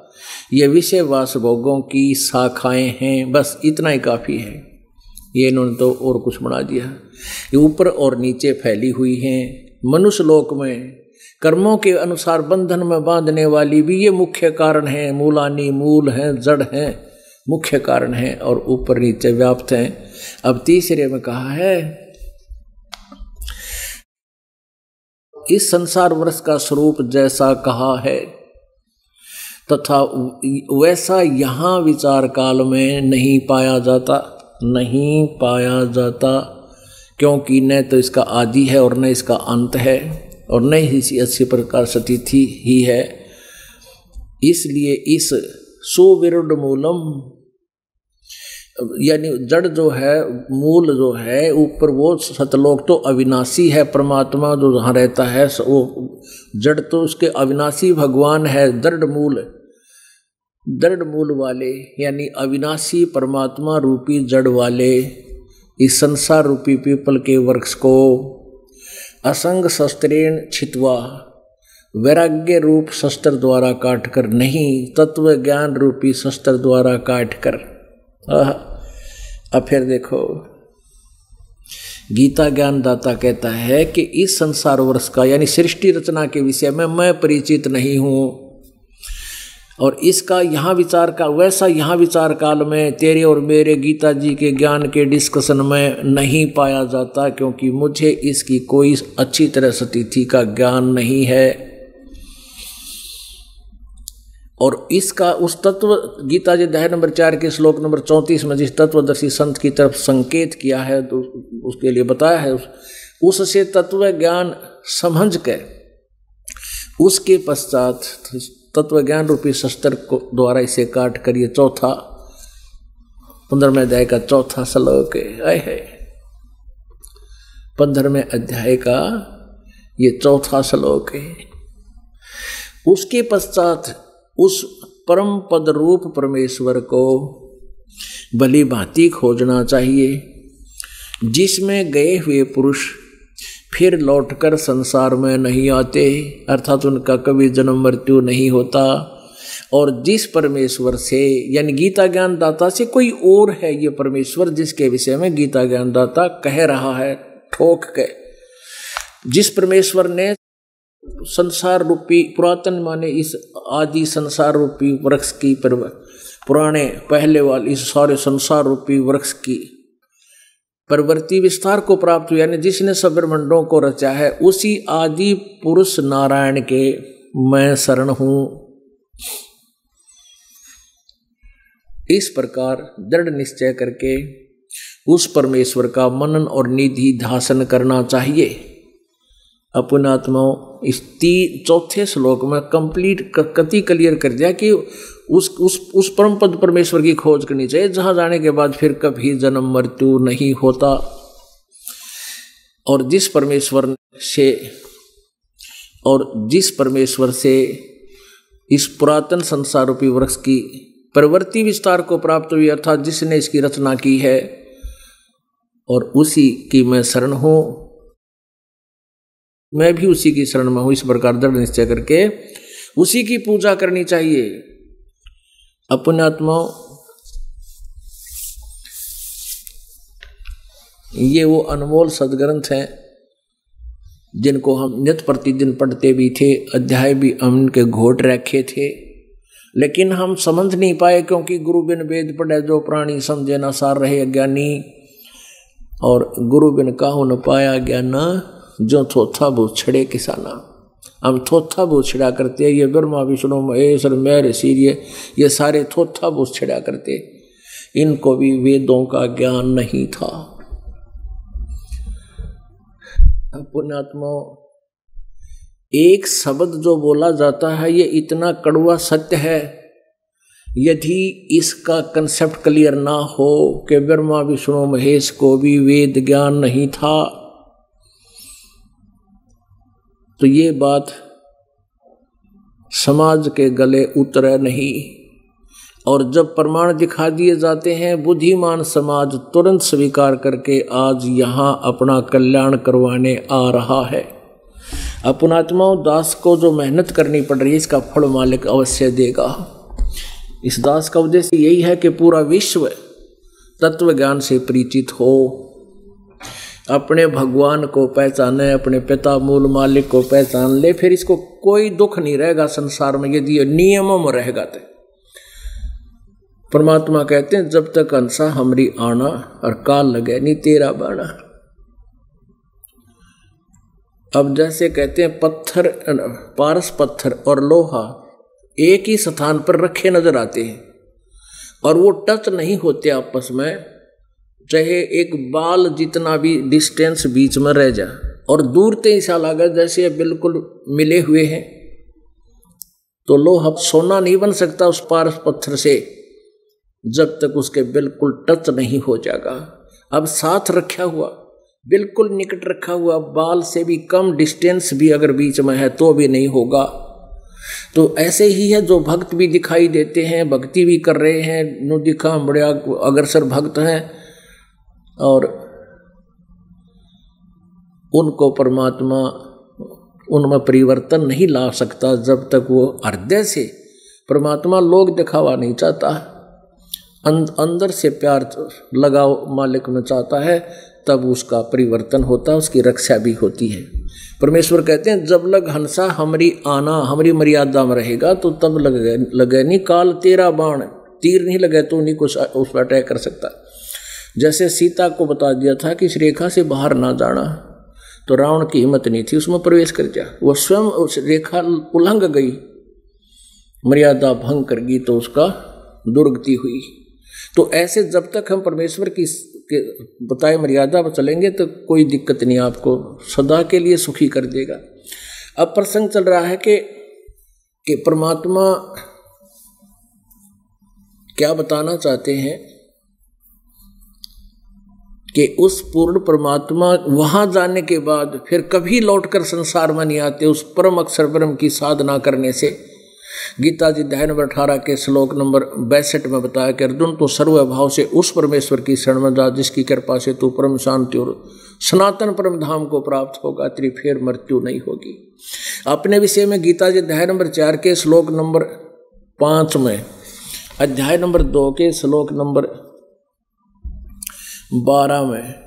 ये विषय वास भोगों की शाखाएं हैं, बस इतना ही काफ़ी है। ये इन्होंने तो और कुछ बना दिया। ये ऊपर और नीचे फैली हुई हैं। मनुष्य लोक में कर्मों के अनुसार बंधन में बांधने वाली भी ये मुख्य कारण है, मूलानी मूल हैं, जड़ हैं, मुख्य कारण हैं, और ऊपर नीचे व्याप्त हैं। अब तीसरे में कहा है, इस संसार वृक्ष का स्वरूप जैसा कहा है तथा वैसा यहाँ विचार काल में नहीं पाया जाता, क्योंकि न तो इसका आदि है और न इसका अंत है, और न ही इसी प्रकार स्थिति ही है। इसलिए इस सुविरुद्ध मूलम, यानी जड़ जो है, मूल जो है ऊपर, वो सतलोक तो अविनाशी है, परमात्मा जो जहाँ रहता है वो जड़ तो उसके अविनाशी भगवान है। दृढ़ मूल वाले यानी अविनाशी परमात्मा रूपी जड़ वाले इस संसार रूपी पीपल के वृक्ष को असंग शस्त्रेण छित्वा, वैराग्य रूप शस्त्र द्वारा काट कर नहीं, तत्व ज्ञान रूपी शस्त्र द्वारा काट कर। अब फिर देखो, गीता ज्ञान दाता कहता है कि इस संसार वृक्ष का यानी सृष्टि रचना के विषय में मैं परिचित नहीं हूँ, और इसका यहाँ विचार का वैसा यहाँ विचार काल में तेरे और मेरे गीता जी के ज्ञान के डिस्कशन में नहीं पाया जाता, क्योंकि मुझे इसकी कोई अच्छी तरह स्थिति का ज्ञान नहीं है। और इसका उस तत्व गीता जी अध्याय नंबर 4 के श्लोक नंबर 34 में जिस तत्वदर्शी संत की तरफ संकेत किया है तो उसके लिए बताया है, उससे तत्व ज्ञान समझ के उसके पश्चात तत्व ज्ञान रूपी शस्त्र को द्वारा इसे काट कर ये 15वें अध्याय का 4था श्लोक है, 15वें अध्याय का ये 4था श्लोक है। उसके पश्चात उस परम पद रूप परमेश्वर को भली भांति खोजना चाहिए जिसमें गए हुए पुरुष फिर लौटकर संसार में नहीं आते, अर्थात उनका कभी जन्म मृत्यु नहीं होता। और जिस परमेश्वर से यानी गीता ज्ञान दाता से कोई और है ये परमेश्वर जिसके विषय में गीता ज्ञान दाता कह रहा है ठोक के, जिस परमेश्वर ने संसार रूपी पुरातन माने इस आदि संसार रूपी वृक्ष की पुराने पहले वाले इस सारे संसार रूपी वृक्ष की परवर्ती विस्तार को प्राप्त हुआ, यानी जिसने सब ब्रह्मांडों को रचा है उसी आदि पुरुष नारायण के मैं शरण हूं। इस प्रकार दृढ़ निश्चय करके उस परमेश्वर का मनन और निधि ध्यान करना चाहिए। अपने आत्माओं इस 4थे श्लोक में कंप्लीट कति क्लियर कर दिया कि उस परम पद परमेश्वर की खोज करनी चाहिए जहां जाने के बाद फिर कभी जन्म मृत्यु नहीं होता। और जिस परमेश्वर से इस पुरातन संसार रूपी वृक्ष की प्रवृत्ति विस्तार को प्राप्त हुई, अर्थात जिसने इसकी रचना की है, और उसी की मैं शरण हूं, मैं भी उसी की शरण में हूं। इस प्रकार दृढ़ निश्चय करके उसी की पूजा करनी चाहिए। अपने आत्माओं ये वो अनमोल सदग्रंथ हैं जिनको हम नित प्रतिदिन पढ़ते भी थे, अध्याय भी उनके घोट रखे थे, लेकिन हम समझ नहीं पाए क्योंकि गुरु बिन वेद पढ़े जो प्राणी समझे न सार रहे अज्ञानी, और गुरु बिन काहू न पाया ज्ञान जो थोथा बूछड़े किसाना। हम थोथा बूछड़ा करते हैं, ये ब्रह्मा विष्णु महेश मैर सीर्य ये सारे थोथा बूछड़ा करते, इनको भी वेदों का ज्ञान नहीं था। पुण्यात्मा एक शब्द जो बोला जाता है ये इतना कड़वा सत्य है, यदि इसका कंसेप्ट क्लियर ना हो कि ब्रह्मा विष्णु महेश को भी वेद ज्ञान नहीं था, तो ये बात समाज के गले उतरे नहीं। और जब प्रमाण दिखा दिए जाते हैं बुद्धिमान समाज तुरंत स्वीकार करके आज यहाँ अपना कल्याण करवाने आ रहा है। अपनात्माओं दास को जो मेहनत करनी पड़ रही है इसका फल मालिक अवश्य देगा। इस दास का उद्देश्य यही है कि पूरा विश्व तत्व ज्ञान से परिचित हो, अपने भगवान को पहचाने, अपने पिता मूल मालिक को पहचान ले, फिर इसको कोई दुख नहीं रहेगा संसार में यदि नियमों में रहेगा। तो परमात्मा कहते हैं जब तक अंसा हमरी आना और काल लगे नहीं तेरा बाणा। अब जैसे कहते हैं पत्थर, पारस पत्थर और लोहा एक ही स्थान पर रखे नजर आते हैं और वो टच नहीं होते आपस में, चाहे एक बाल जितना भी डिस्टेंस बीच में रह जाए, और दूर से ऐसा लगा जैसे ये बिल्कुल मिले हुए हैं। तो लोहा सोना नहीं बन सकता उस पारस पत्थर से जब तक उसके बिल्कुल टच नहीं हो जाएगा। अब साथ रखा हुआ, बिल्कुल निकट रखा हुआ, बाल से भी कम डिस्टेंस भी अगर बीच में है तो भी नहीं होगा। तो ऐसे ही है जो भक्त भी दिखाई देते हैं, भक्ति भी कर रहे हैं, नु दिखा बड़े अग्रसर भक्त हैं, और उनको परमात्मा उनमें परिवर्तन नहीं ला सकता जब तक वो हृदय से परमात्मा लोग दिखावा नहीं चाहता, अंदर से प्यार लगाव मालिक में चाहता है, तब उसका परिवर्तन होता है, उसकी रक्षा भी होती है। परमेश्वर कहते हैं जब लग हंसा हमारी आना, हमारी मर्यादा में रहेगा तो तब लगे नहीं काल तेरा बाण, तीर नहीं लगे तो नहीं कुछ उस पर अटैक कर सकता। जैसे सीता को बता दिया था कि इस रेखा से बाहर ना जाना, तो रावण की हिम्मत नहीं थी उसमें प्रवेश कर दिया, वो स्वयं उस रेखा उल्लंघ गई, मर्यादा भंग करगी तो उसका दुर्गति हुई। तो ऐसे जब तक हम परमेश्वर की बताए मर्यादा पर चलेंगे तो कोई दिक्कत नहीं, आपको सदा के लिए सुखी कर देगा। अब प्रसंग चल रहा है कि परमात्मा क्या बताना चाहते हैं कि उस पूर्ण परमात्मा वहां जाने के बाद फिर कभी लौटकर संसार में नहीं आते। उस परम अक्षर ब्रह्म की साधना करने से गीता जी अध्याय नंबर 18 के श्लोक नंबर 62 में बताया कि अर्जुन तो सर्वभाव से उस परमेश्वर की शरण में जा जिसकी कृपा से तू परम शांति और सनातन परम धाम को प्राप्त होगा, तेरी फिर मृत्यु नहीं होगी। अपने विषय में गीता जी अध्याय नंबर 4 के श्लोक नंबर 5 में, अध्याय नंबर 2 के श्लोक नंबर 12 में,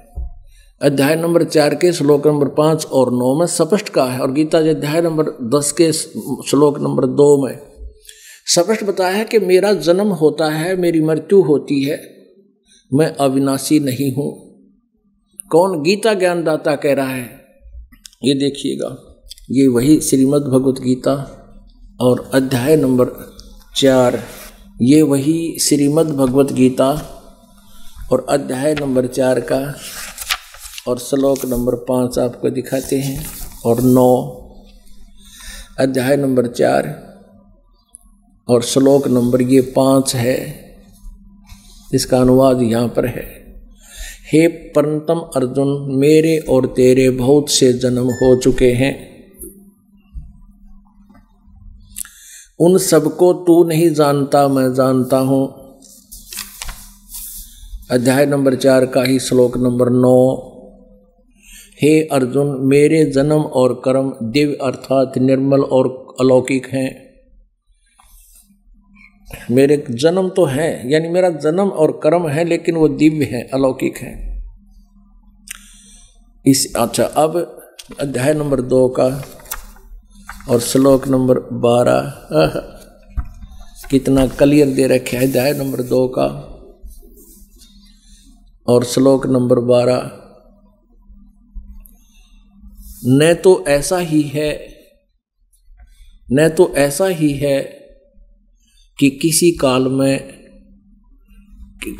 अध्याय नंबर 4 के श्लोक नंबर 5 और 9 में स्पष्ट कहा है, और गीता जी अध्याय नंबर 10 के श्लोक नंबर 2 में स्पष्ट बताया है कि मेरा जन्म होता है, मेरी मृत्यु होती है, मैं अविनाशी नहीं हूं। कौन? गीता ज्ञानदाता कह रहा है। ये देखिएगा, ये वही श्रीमद् भगवत गीता और अध्याय नंबर 4, ये वही श्रीमद् भगवत गीता और अध्याय नंबर 4 का और श्लोक नंबर 5 आपको दिखाते हैं, और 9 अध्याय नंबर 4 और श्लोक नंबर ये 5 है। इसका अनुवाद यहाँ पर है। हे परंतम अर्जुन, मेरे और तेरे बहुत से जन्म हो चुके हैं, उन सबको तू नहीं जानता, मैं जानता हूं। अध्याय नंबर 4 का ही श्लोक नंबर 9, हे अर्जुन, मेरे जन्म और कर्म दिव्य अर्थात निर्मल और अलौकिक हैं। मेरे जन्म तो है, यानी मेरा जन्म और कर्म है, लेकिन वो दिव्य है, अलौकिक है। अच्छा, अब अध्याय नंबर 2 का और श्लोक नंबर 12 कितना क्लियर दे रखे है। अध्याय नंबर 2 का और श्लोक नंबर 12, न तो ऐसा ही है कि किसी काल में,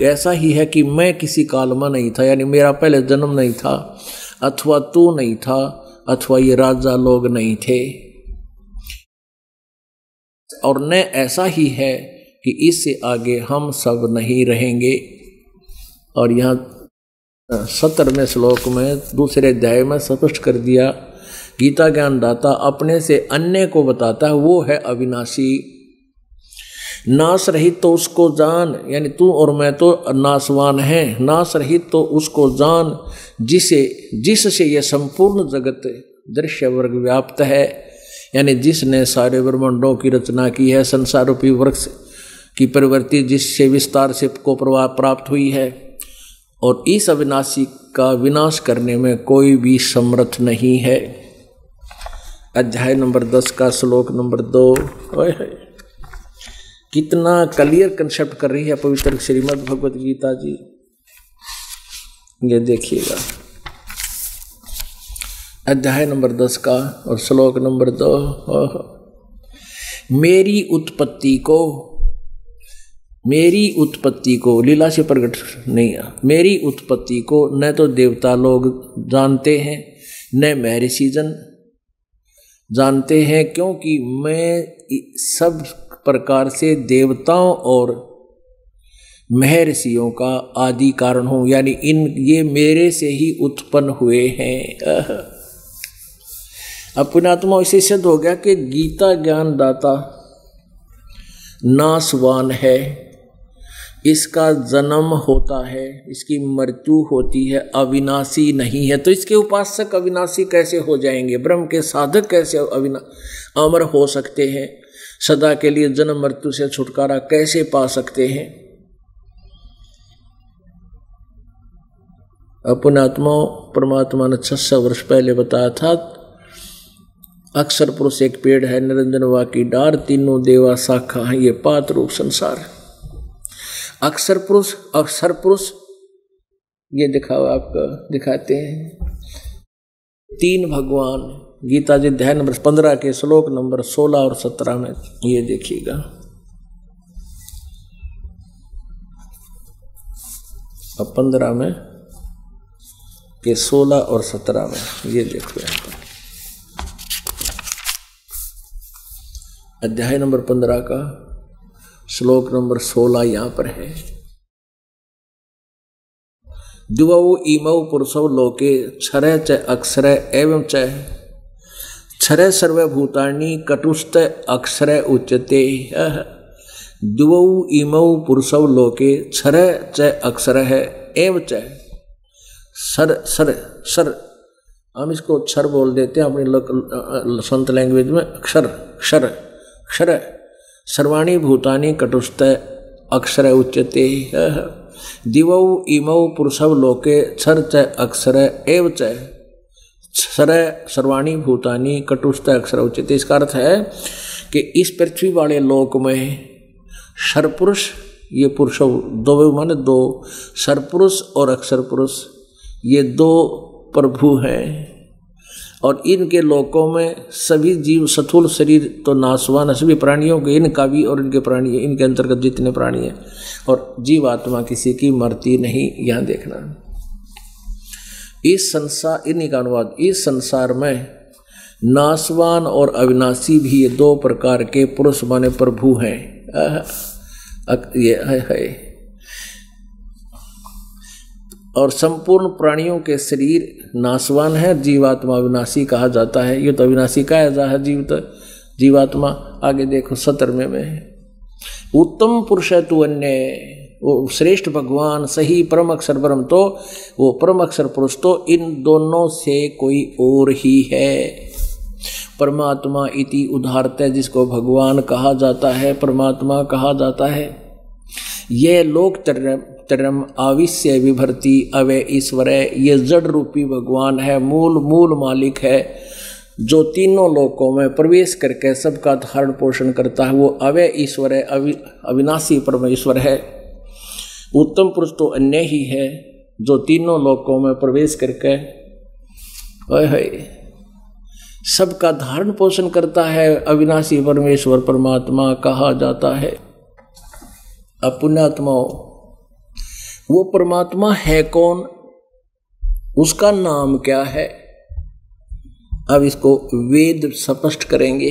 ऐसा ही है कि मैं किसी काल में नहीं था, यानी मेरा पहले जन्म नहीं था, अथवा तू नहीं था, अथवा ये राजा लोग नहीं थे, और न ऐसा ही है कि इससे आगे हम सब नहीं रहेंगे। और यहाँ 17वें श्लोक में दूसरे अध्याय में स्पष्ट कर दिया, गीता ज्ञानदाता अपने से अन्य को बताता है, वो है अविनाशी, नाश रहित तो उसको जान, यानी तू और मैं तो नाशवान हैं, नाश रहित तो उसको जान जिससे यह संपूर्ण जगत दृश्य वर्ग व्याप्त है, यानी जिसने सारे ब्रह्मांडों की रचना की है, संसार रूपी वृक्ष की प्रवृत्ति जिससे विस्तार से को प्रभाव प्राप्त हुई है, और इस अविनाशी का विनाश करने में कोई भी समर्थ नहीं है। अध्याय नंबर 10 का श्लोक नंबर 2, कितना क्लियर कंसेप्ट कर रही है पवित्र श्रीमद् भगवत गीता जी। ये देखिएगा, अध्याय नंबर 10 का और श्लोक नंबर 2, मेरी उत्पत्ति को लीला से प्रकट नहीं है, मेरी उत्पत्ति को न तो देवता लोग जानते हैं न महर्षि जन जानते हैं, क्योंकि मैं सब प्रकार से देवताओं और महर्षियों का आदि कारण हूं, यानी ये मेरे से ही उत्पन्न हुए हैं। अपने आत्मा ऐसे सिद्ध हो गया कि गीता ज्ञानदाता नाशवान है, इसका जन्म होता है, इसकी मृत्यु होती है, अविनाशी नहीं है। तो इसके उपासक अविनाशी कैसे हो जाएंगे? ब्रह्म के साधक कैसे अमर हो सकते हैं? सदा के लिए जन्म मृत्यु से छुटकारा कैसे पा सकते हैं? अपने आत्मा परमात्मा ने 600 वर्ष पहले बताया था, अक्षर पुरुष एक पेड़ है, निरंजन वा की डार, तीनों देवा शाखा है, ये पात रूप संसार। अक्षर पुरुष ये दिखाओ, आपको दिखाते हैं 3 भगवान, गीता जी अध्याय नंबर 15 के श्लोक नंबर 16 और 17 में ये देखिएगा। अब 15 में के 16 और 17 में ये देखो यहाँ पर अध्याय नंबर 15 का श्लोक नंबर 16 यहाँ पर है। द्वौ इमौ पुरुषौ लोके क्षरे च अक्षरे एवं च क्षरे सर्वभूतानि कटुस्थ अक्षरे उच्यते। द्वौ इमौ पुरुषौ लोके क्षरे च अक्षरः एवं च सर सर सर, हम इसको क्षर बोल देते हैं अपनी संत लैंग्वेज में। अक्षर क्षर क्षर सर्वाणि भूतानि कटुस्थ अक्षर उच्यते। दिवौ इमौ पुरुषौ लोके क्षर च अक्षर एव च क्षर सर्वाणि भूतानि कटुस्थ अक्षर उच्यते। इसका अर्थ है कि इस पृथ्वी वाले लोक में सर्पुरुष, ये पुरुष दो माने दो, सर्पुरुष और अक्षर पुरुष ये दो प्रभु हैं। और इनके लोकों में सभी जीव स्थूल शरीर तो नाशवान है, सभी प्राणियों के, इनका भी और इनके प्राणी, इनके अंतर्गत जितने प्राणी हैं, और जीवात्मा किसी की मरती नहीं। यहाँ देखना इस संसार, इन्हीं का अनुवाद, इस संसार में नाशवान और अविनाशी भी ये दो प्रकार के पुरुष माने प्रभु हैं। ये है और संपूर्ण प्राणियों के शरीर नाशवान है, जीवात्मा अविनाशी कहा जाता है। ये तो अविनाशी कहा जा है जीवात्मा। आगे देखो 17 में उत्तम पुरुष है तू अन्य, वो श्रेष्ठ भगवान सही परम अक्षर ब्रह्म, तो वो परम अक्षर पुरुष तो इन दोनों से कोई और ही है। परमात्मा इति उदाहरत है, जिसको भगवान कहा जाता है, परमात्मा कहा जाता है। यह लोक तरम आविश्य विभर्ति अवय ईश्वर है, ये जड़ रूपी भगवान है, मूल मालिक है, जो तीनों लोकों में प्रवेश करके सबका धारण पोषण करता है। वो अवय ईश्वर है, अविनाशी परमेश्वर है। उत्तम पुरुष तो अन्य ही है, जो तीनों लोकों में प्रवेश करके सबका धारण पोषण करता है, अविनाशी परमेश्वर परमात्मा कहा जाता है। पुण्यात्माओं, वो परमात्मा है कौन, उसका नाम क्या है? अब इसको वेद स्पष्ट करेंगे।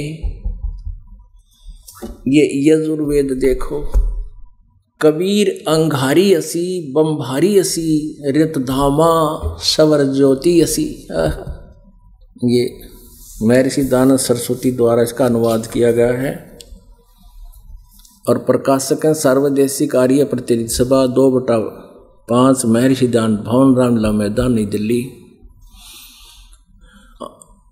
ये यजुर्वेद देखो, कबीर अंगारी असी बम्भारी असी रितधामा सवर ज्योति असी। ये महर्षि दानव सरस्वती द्वारा इसका अनुवाद किया गया है और प्रकाशक है सार्वदेशिक आर्य प्रतिनिधि सभा 2/5 महर्षि दान भवन रामलीला मैदान नई दिल्ली।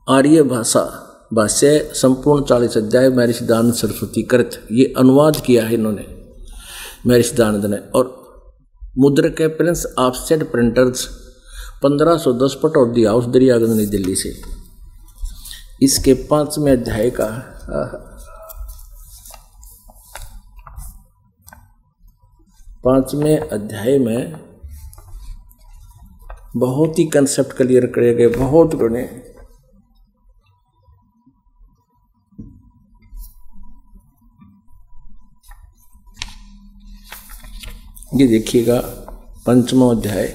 आर्य भाष्य संपूर्ण 40 अध्याय महर्षि दान सरस्वती कृत, ये अनुवाद किया है इन्होंने महर्षि दानंद ने। और मुद्रक है Prince offset printers 1510 Pataudi house Daryaganj नई दिल्ली से। इसके 5वें अध्याय का 5वें अध्याय में बहुत ही कंसेप्ट क्लियर करे गए, बहुत बने। ये देखिएगा 5वां अध्याय,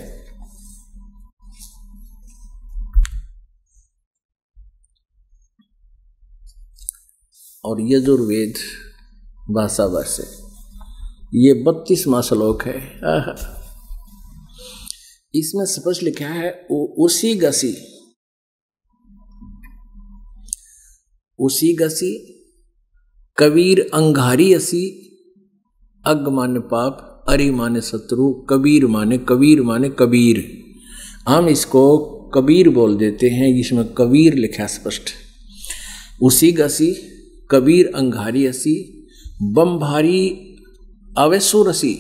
और यजुर्वेद भाषा भाष्य, ये 32वां श्लोक है। इसमें स्पष्ट लिखा है उसी गसी कबीर अंगारी असी, अग माने पाप, अरि माने शत्रु, कबीर माने कबीर। हम इसको कबीर बोल देते हैं, इसमें कबीर लिखा स्पष्ट। उसी गसी कबीर अंगारी असी बम्भारी अवैसुरसी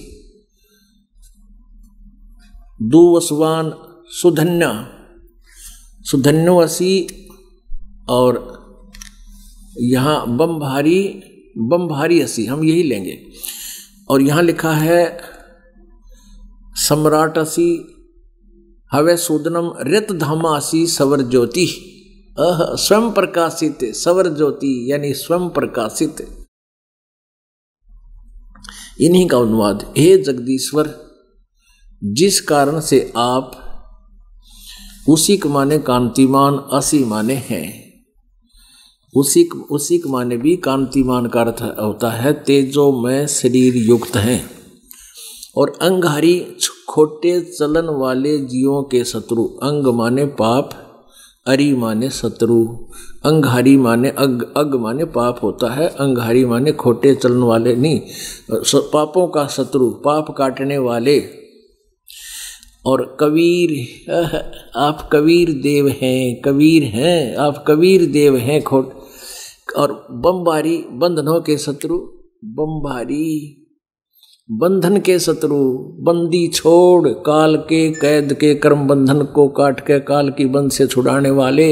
दुवसवान सुधन्यवसी। और यहाँ बम्भारी असी हम यही लेंगे। और यहाँ लिखा है सम्राट असी हवे सुदनम रित धामा असी सवर ज्योति। स्वयं प्रकाशित, सवर ज्योति यानी स्वयं प्रकाशित, इन्हीं का अनुवाद। हे जगदीश्वर, जिस कारण से आप उसी के माने कांतिमान, असी माने हैं, उसी के माने भी कांतिमान का अर्थ होता है तेजोमय शरीर युक्त हैं और अंगहारी खोटे चलन वाले जीवों के शत्रु। अंग माने पाप, अरि माने शत्रु, अंगहारी माने अग माने पाप होता है, अंगहारी माने खोटे चलन वाले नहीं, पापों का शत्रु, पाप काटने वाले। और कबीर, आप कबीर देव हैं, कबीर हैं, आप कबीर देव हैं खोट। और बमबारी, बंधनों के शत्रु, बमबारी बंधन के शत्रु, बंदी छोड़, काल के कैद के कर्म बंधन को काट के काल की बंद से छुड़ाने वाले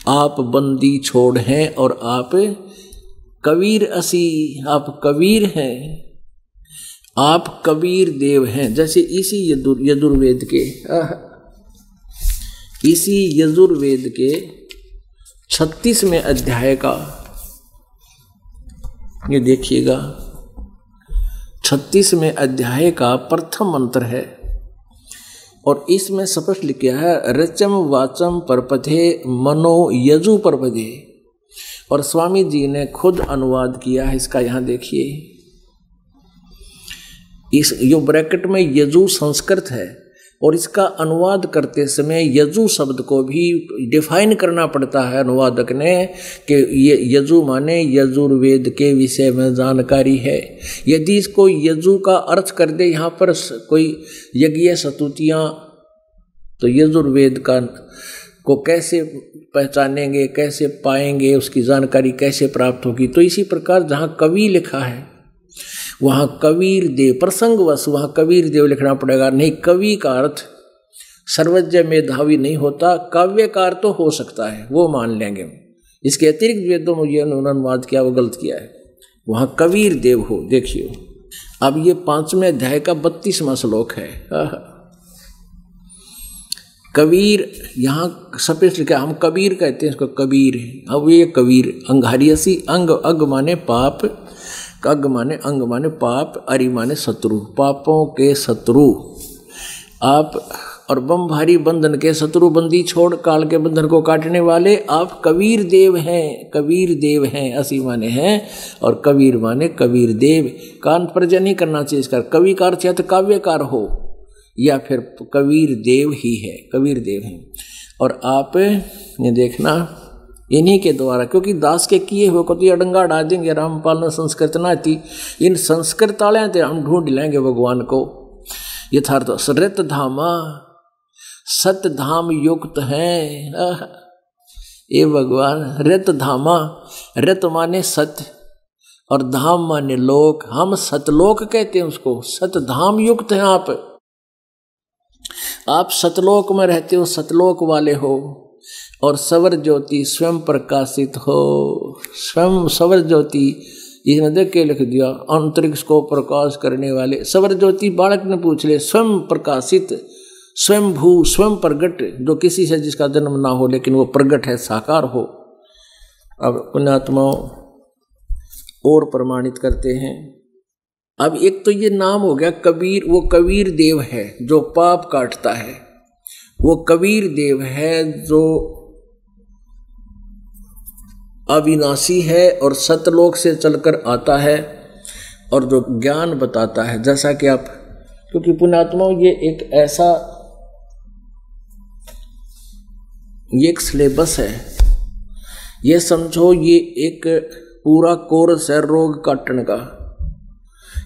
आप बंदी छोड़ हैं और आप कबीर असी, आप कबीर हैं, आप कबीर देव हैं। जैसे इसी यजुर्वेद के, इसी यजुर्वेद के 36वें अध्याय का, ये देखिएगा, 36वें अध्याय का प्रथम मंत्र है और इसमें स्पष्ट लिखा है रचम वाचम परपथे मनो यजु परपथे। और स्वामी जी ने खुद अनुवाद किया है इसका, यहां देखिए, इस यो ब्रैकेट में यजु संस्कृत है और इसका अनुवाद करते समय यजु शब्द को भी डिफाइन करना पड़ता है अनुवादक ने कि ये यजु माने यजुर्वेद के विषय में जानकारी है। यदि इसको यजु का अर्थ कर दे यहाँ पर कोई यज्ञ स्तुतियाँ, तो यजुर्वेद का को कैसे पहचानेंगे, कैसे पाएंगे, उसकी जानकारी कैसे प्राप्त होगी। तो इसी प्रकार जहाँ कवि लिखा है वहाँ कबीर देव, प्रसंगवश वहाँ कबीर देव लिखना पड़ेगा। नहीं, कवि का अर्थ सर्वज्ञ मेधावी नहीं होता, काव्यकार तो हो सकता है, वो मान लेंगे। इसके अतिरिक्त वेदों में ये उन्होंने अनुवाद किया, वो गलत किया है। वहाँ कबीर देव हो। देखिए अब ये 5वें अध्याय का 32वां श्लोक है। कबीर यहाँ सपेश लिखा, हम कबीर कहते हैं इसको, कबीर। अब ये कबीर अंगारियसी, अंग, अग माने पाप, अग माने अंग माने पाप, अरि माने शत्रु, पापों के शत्रु आप, और बमभारी बंधन के शत्रु, बंदी छोड़ काल के बंधन को काटने वाले आप कबीर देव हैं, कबीर देव हैं, असी माने हैं और कबीर माने कबीर देव। कान प्रजन नहीं करना चाहिए इसका, कवि का अर्थ या तो काव्यकार हो या फिर कबीर देव ही है, कबीर देव हैं। और आप ये देखना इन्हीं के द्वारा, क्योंकि दास के किए हुए को तो ये अडंगा डाल देंगे, रामपाल ने संस्कृत ना थी, इन संस्कृत वाले थे, हम ढूंढ लेंगे भगवान को। यथार्थ सृत धामा, सत धाम युक्त हैं ये भगवान। रत धामा, रत माने सत्य और धाम माने लोक, हम सतलोक कहते हैं उसको, सत धाम युक्त हैं आप सतलोक में रहते हो, सतलोक वाले हो। और सवर ज्योति स्वयं प्रकाशित हो, स्वयं सवर ज्योति, इसने देख के लिख दिया अंतरिक्ष को प्रकाश करने वाले। सवर ज्योति बालक ने पूछ ले, स्वयं प्रकाशित, स्वयं भू, स्वयं प्रगट, जो किसी से जिसका जन्म ना हो लेकिन वो प्रगट है, साकार हो। अब पुण्यात्माओं और प्रमाणित करते हैं। अब एक तो ये नाम हो गया कबीर, वो कबीर देव है जो पाप काटता है, वो कबीर देव है जो अविनाशी है और सतलोक से चलकर आता है और जो ज्ञान बताता है। जैसा कि आप, क्योंकि पुण्यात्माओं ये एक ऐसा, ये एक सिलेबस है, ये समझो ये एक पूरा कोर्स है रोग काटने का।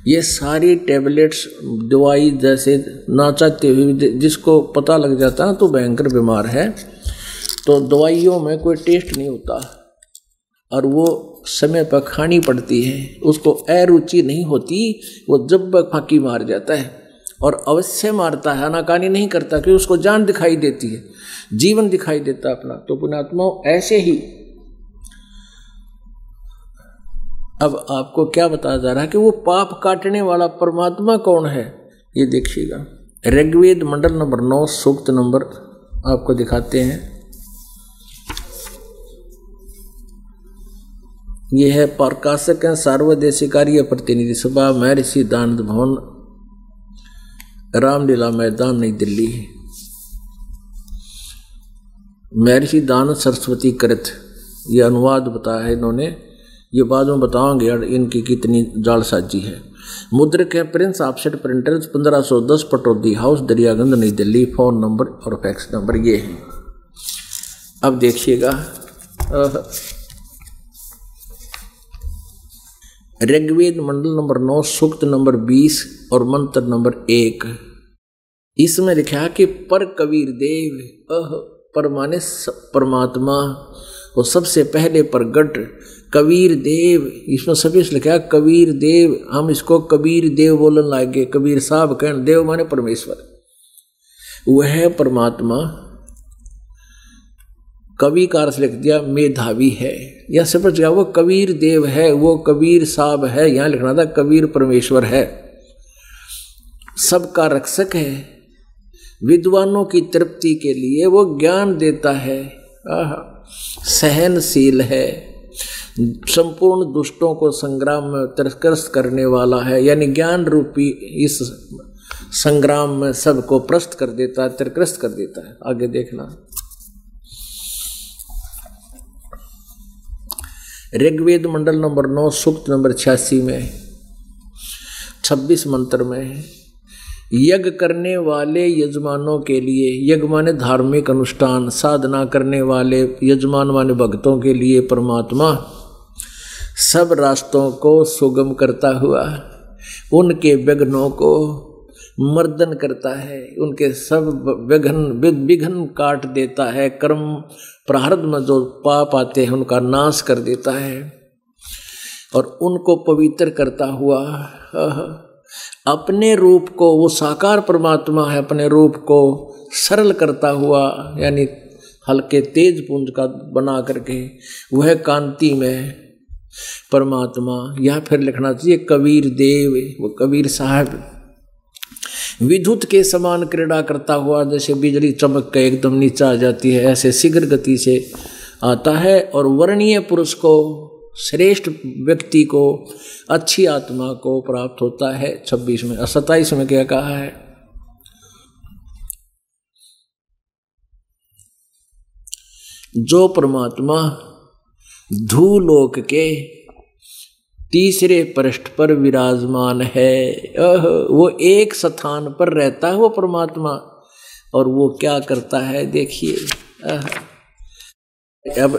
ये सारी टैबलेट्स, दवाई जैसे ना चाहते हुए जिसको पता लग जाता है तो भयंकर बीमार है, तो दवाइयों में कोई टेस्ट नहीं होता और वो समय पर खानी पड़ती है, उसको अरुचि नहीं होती, वो जब फाकी मार जाता है और अवश्य मारता है, आनाकानी नहीं करता, क्योंकि उसको जान दिखाई देती है, जीवन दिखाई देता है अपना। तो पुण्यात्माओं ऐसे ही अब आपको क्या बताया जा रहा है कि वो पाप काटने वाला परमात्मा कौन है, ये देखिएगा। ऋग्वेद मंडल नंबर 9 सूक्त नंबर आपको दिखाते हैं। ये है प्रकाशक हैं सार्वदेशी कार्य प्रतिनिधि सभा, महर्षि दानंद भवन, रामलीला मैदान, नई दिल्ली। महर्षि दानंद सरस्वती कृत, ये अनुवाद बताया है इन्होंने, ये बाद में बताओगे यार इनकी कितनी जालसाजी है। मुद्रक है Prince offset printers, 1510 Pataudi house, Daryaganj, नई दिल्ली। फोन नंबर और फैक्स नंबर ये है। अब देखिएगा ऋग्वेद मंडल नंबर 9 सूक्त नंबर 20 और मंत्र नंबर 1। इसमें लिखा कि पर कबीर देव, पर माने परमात्मा, और सबसे पहले प्रगट कबीर देव, इसमें सभी से लिखा कबीर देव। हम इसको कबीर देव बोलने लागे, कबीर साहब कहने, देव माने परमेश्वर, वह परमात्मा कवि कार से लिख दिया मेधावी है, या समझ गया वो कबीर देव है, वो कबीर साहब है, यहां लिखना था कबीर परमेश्वर है, सबका रक्षक है, विद्वानों की तृप्ति के लिए वो ज्ञान देता है, सहनशील है, संपूर्ण दुष्टों को संग्राम में तिरस्कृत करने वाला है, यानी ज्ञान रूपी इस संग्राम में सबको प्रस्त कर देता है, तिरस्कृत कर देता है। आगे देखना ऋग्वेद मंडल नंबर 9 सूक्त नंबर 86 में 26 मंत्र में, यज्ञ करने वाले यजमानों के लिए, यज्ञ माने धार्मिक अनुष्ठान, साधना करने वाले यजमान माने भक्तों के लिए परमात्मा सब रास्तों को सुगम करता हुआ उनके विघ्नों को मर्दन करता है, उनके सब विघ्न काट देता है, कर्म प्रारब्ध में जो पाप आते हैं उनका नाश कर देता है, और उनको पवित्र करता हुआ अपने रूप को, वो साकार परमात्मा है, अपने रूप को सरल करता हुआ, यानी हल्के तेज पुंज का बना करके वह कांति में परमात्मा, या फिर लिखना चाहिए कबीर देव, वो कबीर साहब विद्युत के समान क्रीड़ा करता हुआ, जैसे बिजली चमक के एकदम नीचे आ जाती है, ऐसे शीघ्र गति से आता है, और वर्णीय पुरुष को, श्रेष्ठ व्यक्ति को, अच्छी आत्मा को प्राप्त होता है। 26 में 27 में क्या कहा है, जो परमात्मा धूलोक के तीसरे पृष्ठ पर विराजमान है, वो एक स्थान पर रहता है वो परमात्मा, और वो क्या करता है देखिए। अब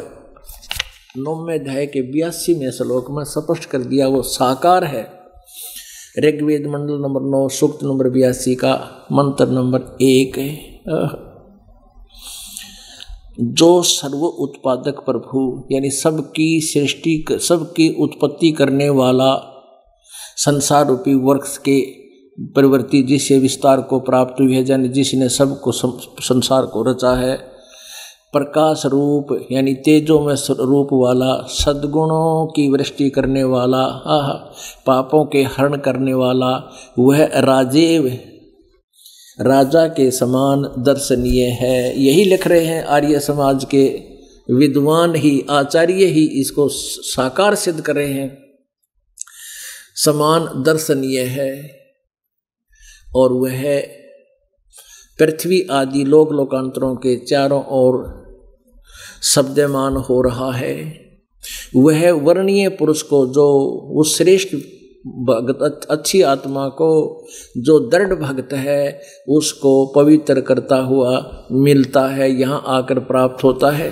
9वें अध्याय के 82वें श्लोक में स्पष्ट कर दिया, वो साकार है। ऋग्वेद मंडल नंबर 9 सूक्त नंबर 82 का मंत्र नंबर 1 है, जो सर्व उत्पादक प्रभु, यानी सबकी सृष्टि, सबकी उत्पत्ति करने वाला, संसार रूपी वृक्ष के प्रवृत्ति जिससे विस्तार को प्राप्त हुई है, यानी जिसने सबको संसार को रचा है, प्रकाश रूप यानी तेजो में रूप वाला, सद्गुणों की वृष्टि करने वाला, पापों के हरण करने वाला, वह राजेव, राजा के समान दर्शनीय है। यही लिख रहे हैं आर्य समाज के विद्वान ही, आचार्य ही इसको साकार सिद्ध कर रहे हैं, समान दर्शनीय है, और वह पृथ्वी आदि लोक लोकांतरों के चारों ओर शब्दमान हो रहा है। वह वर्णीय पुरुष को, जो उस श्रेष्ठ भक्त, अच्छी आत्मा को, जो दृढ़ भक्त है, उसको पवित्र करता हुआ मिलता है, यहाँ आकर प्राप्त होता है।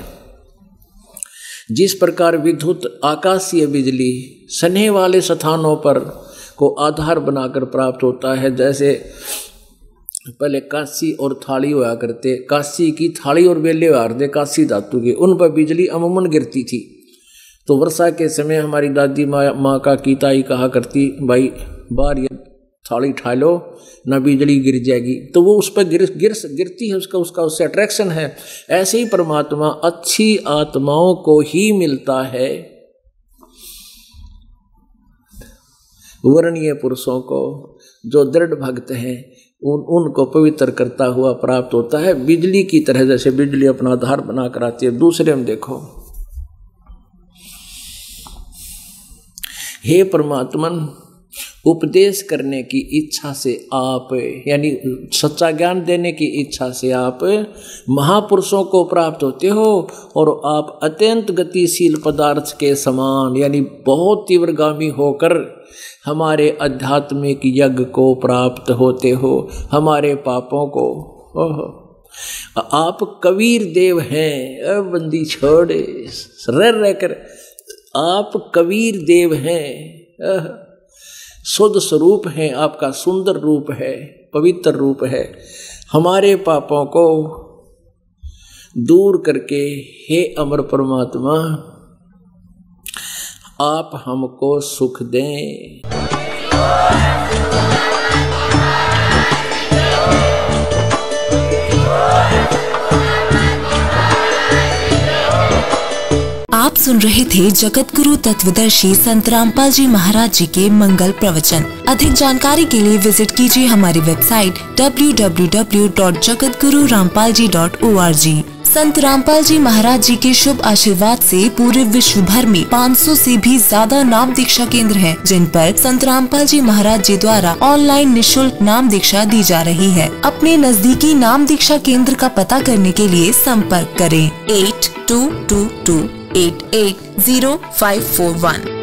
जिस प्रकार विद्युत आकाशीय बिजली सने वाले स्थानों पर को आधार बनाकर प्राप्त होता है, जैसे पहले काशी और थाली हुआ करते, काशी की थाली और बेले हुआ करते काशी धातु के, उन पर बिजली अमूमन गिरती थी। तो वर्षा के समय हमारी दादी माँ का कीताई कहा करती, भाई बाहर ये थाली ठा लो ना बिजली गिर जाएगी, तो वो उस पर गिरती है, उसका उससे अट्रैक्शन है। ऐसे ही परमात्मा अच्छी आत्माओं को ही मिलता है, वर्णीय पुरुषों को, जो दृढ़ भक्त हैं, उनको पवित्र करता हुआ प्राप्त होता है, बिजली की तरह। जैसे बिजली अपना आधार बना कर आती है। दूसरे में देखो, हे परमात्मन, उपदेश करने की इच्छा से आप, यानी सच्चा ज्ञान देने की इच्छा से आप महापुरुषों को प्राप्त होते हो, और आप अत्यंत गतिशील पदार्थ के समान, यानी बहुत तीव्रगामी होकर हमारे आध्यात्मिक यज्ञ को प्राप्त होते हो, हमारे पापों को। आप कबीर देव हैं। अब बंदी छोड़े रह कर, आप कबीर देव हैं। शुद्ध स्वरूप है आपका, सुंदर रूप है, पवित्र रूप है। हमारे पापों को दूर करके हे अमर परमात्मा, आप हमको सुख दें। आप सुन रहे थे जगत गुरु तत्वदर्शी संत रामपाल जी महाराज जी के मंगल प्रवचन। अधिक जानकारी के लिए विजिट कीजिए हमारी वेबसाइट www.jagatgururampalji.org। संत रामपाल जी महाराज जी के शुभ आशीर्वाद से पूरे विश्व भर में 500 से भी ज्यादा नाम दीक्षा केंद्र हैं, जिन पर संत रामपाल जी महाराज जी द्वारा ऑनलाइन निःशुल्क नाम दीक्षा दी जा रही है। अपने नजदीकी नाम दीक्षा केंद्र का पता करने के लिए संपर्क करें 8222880541।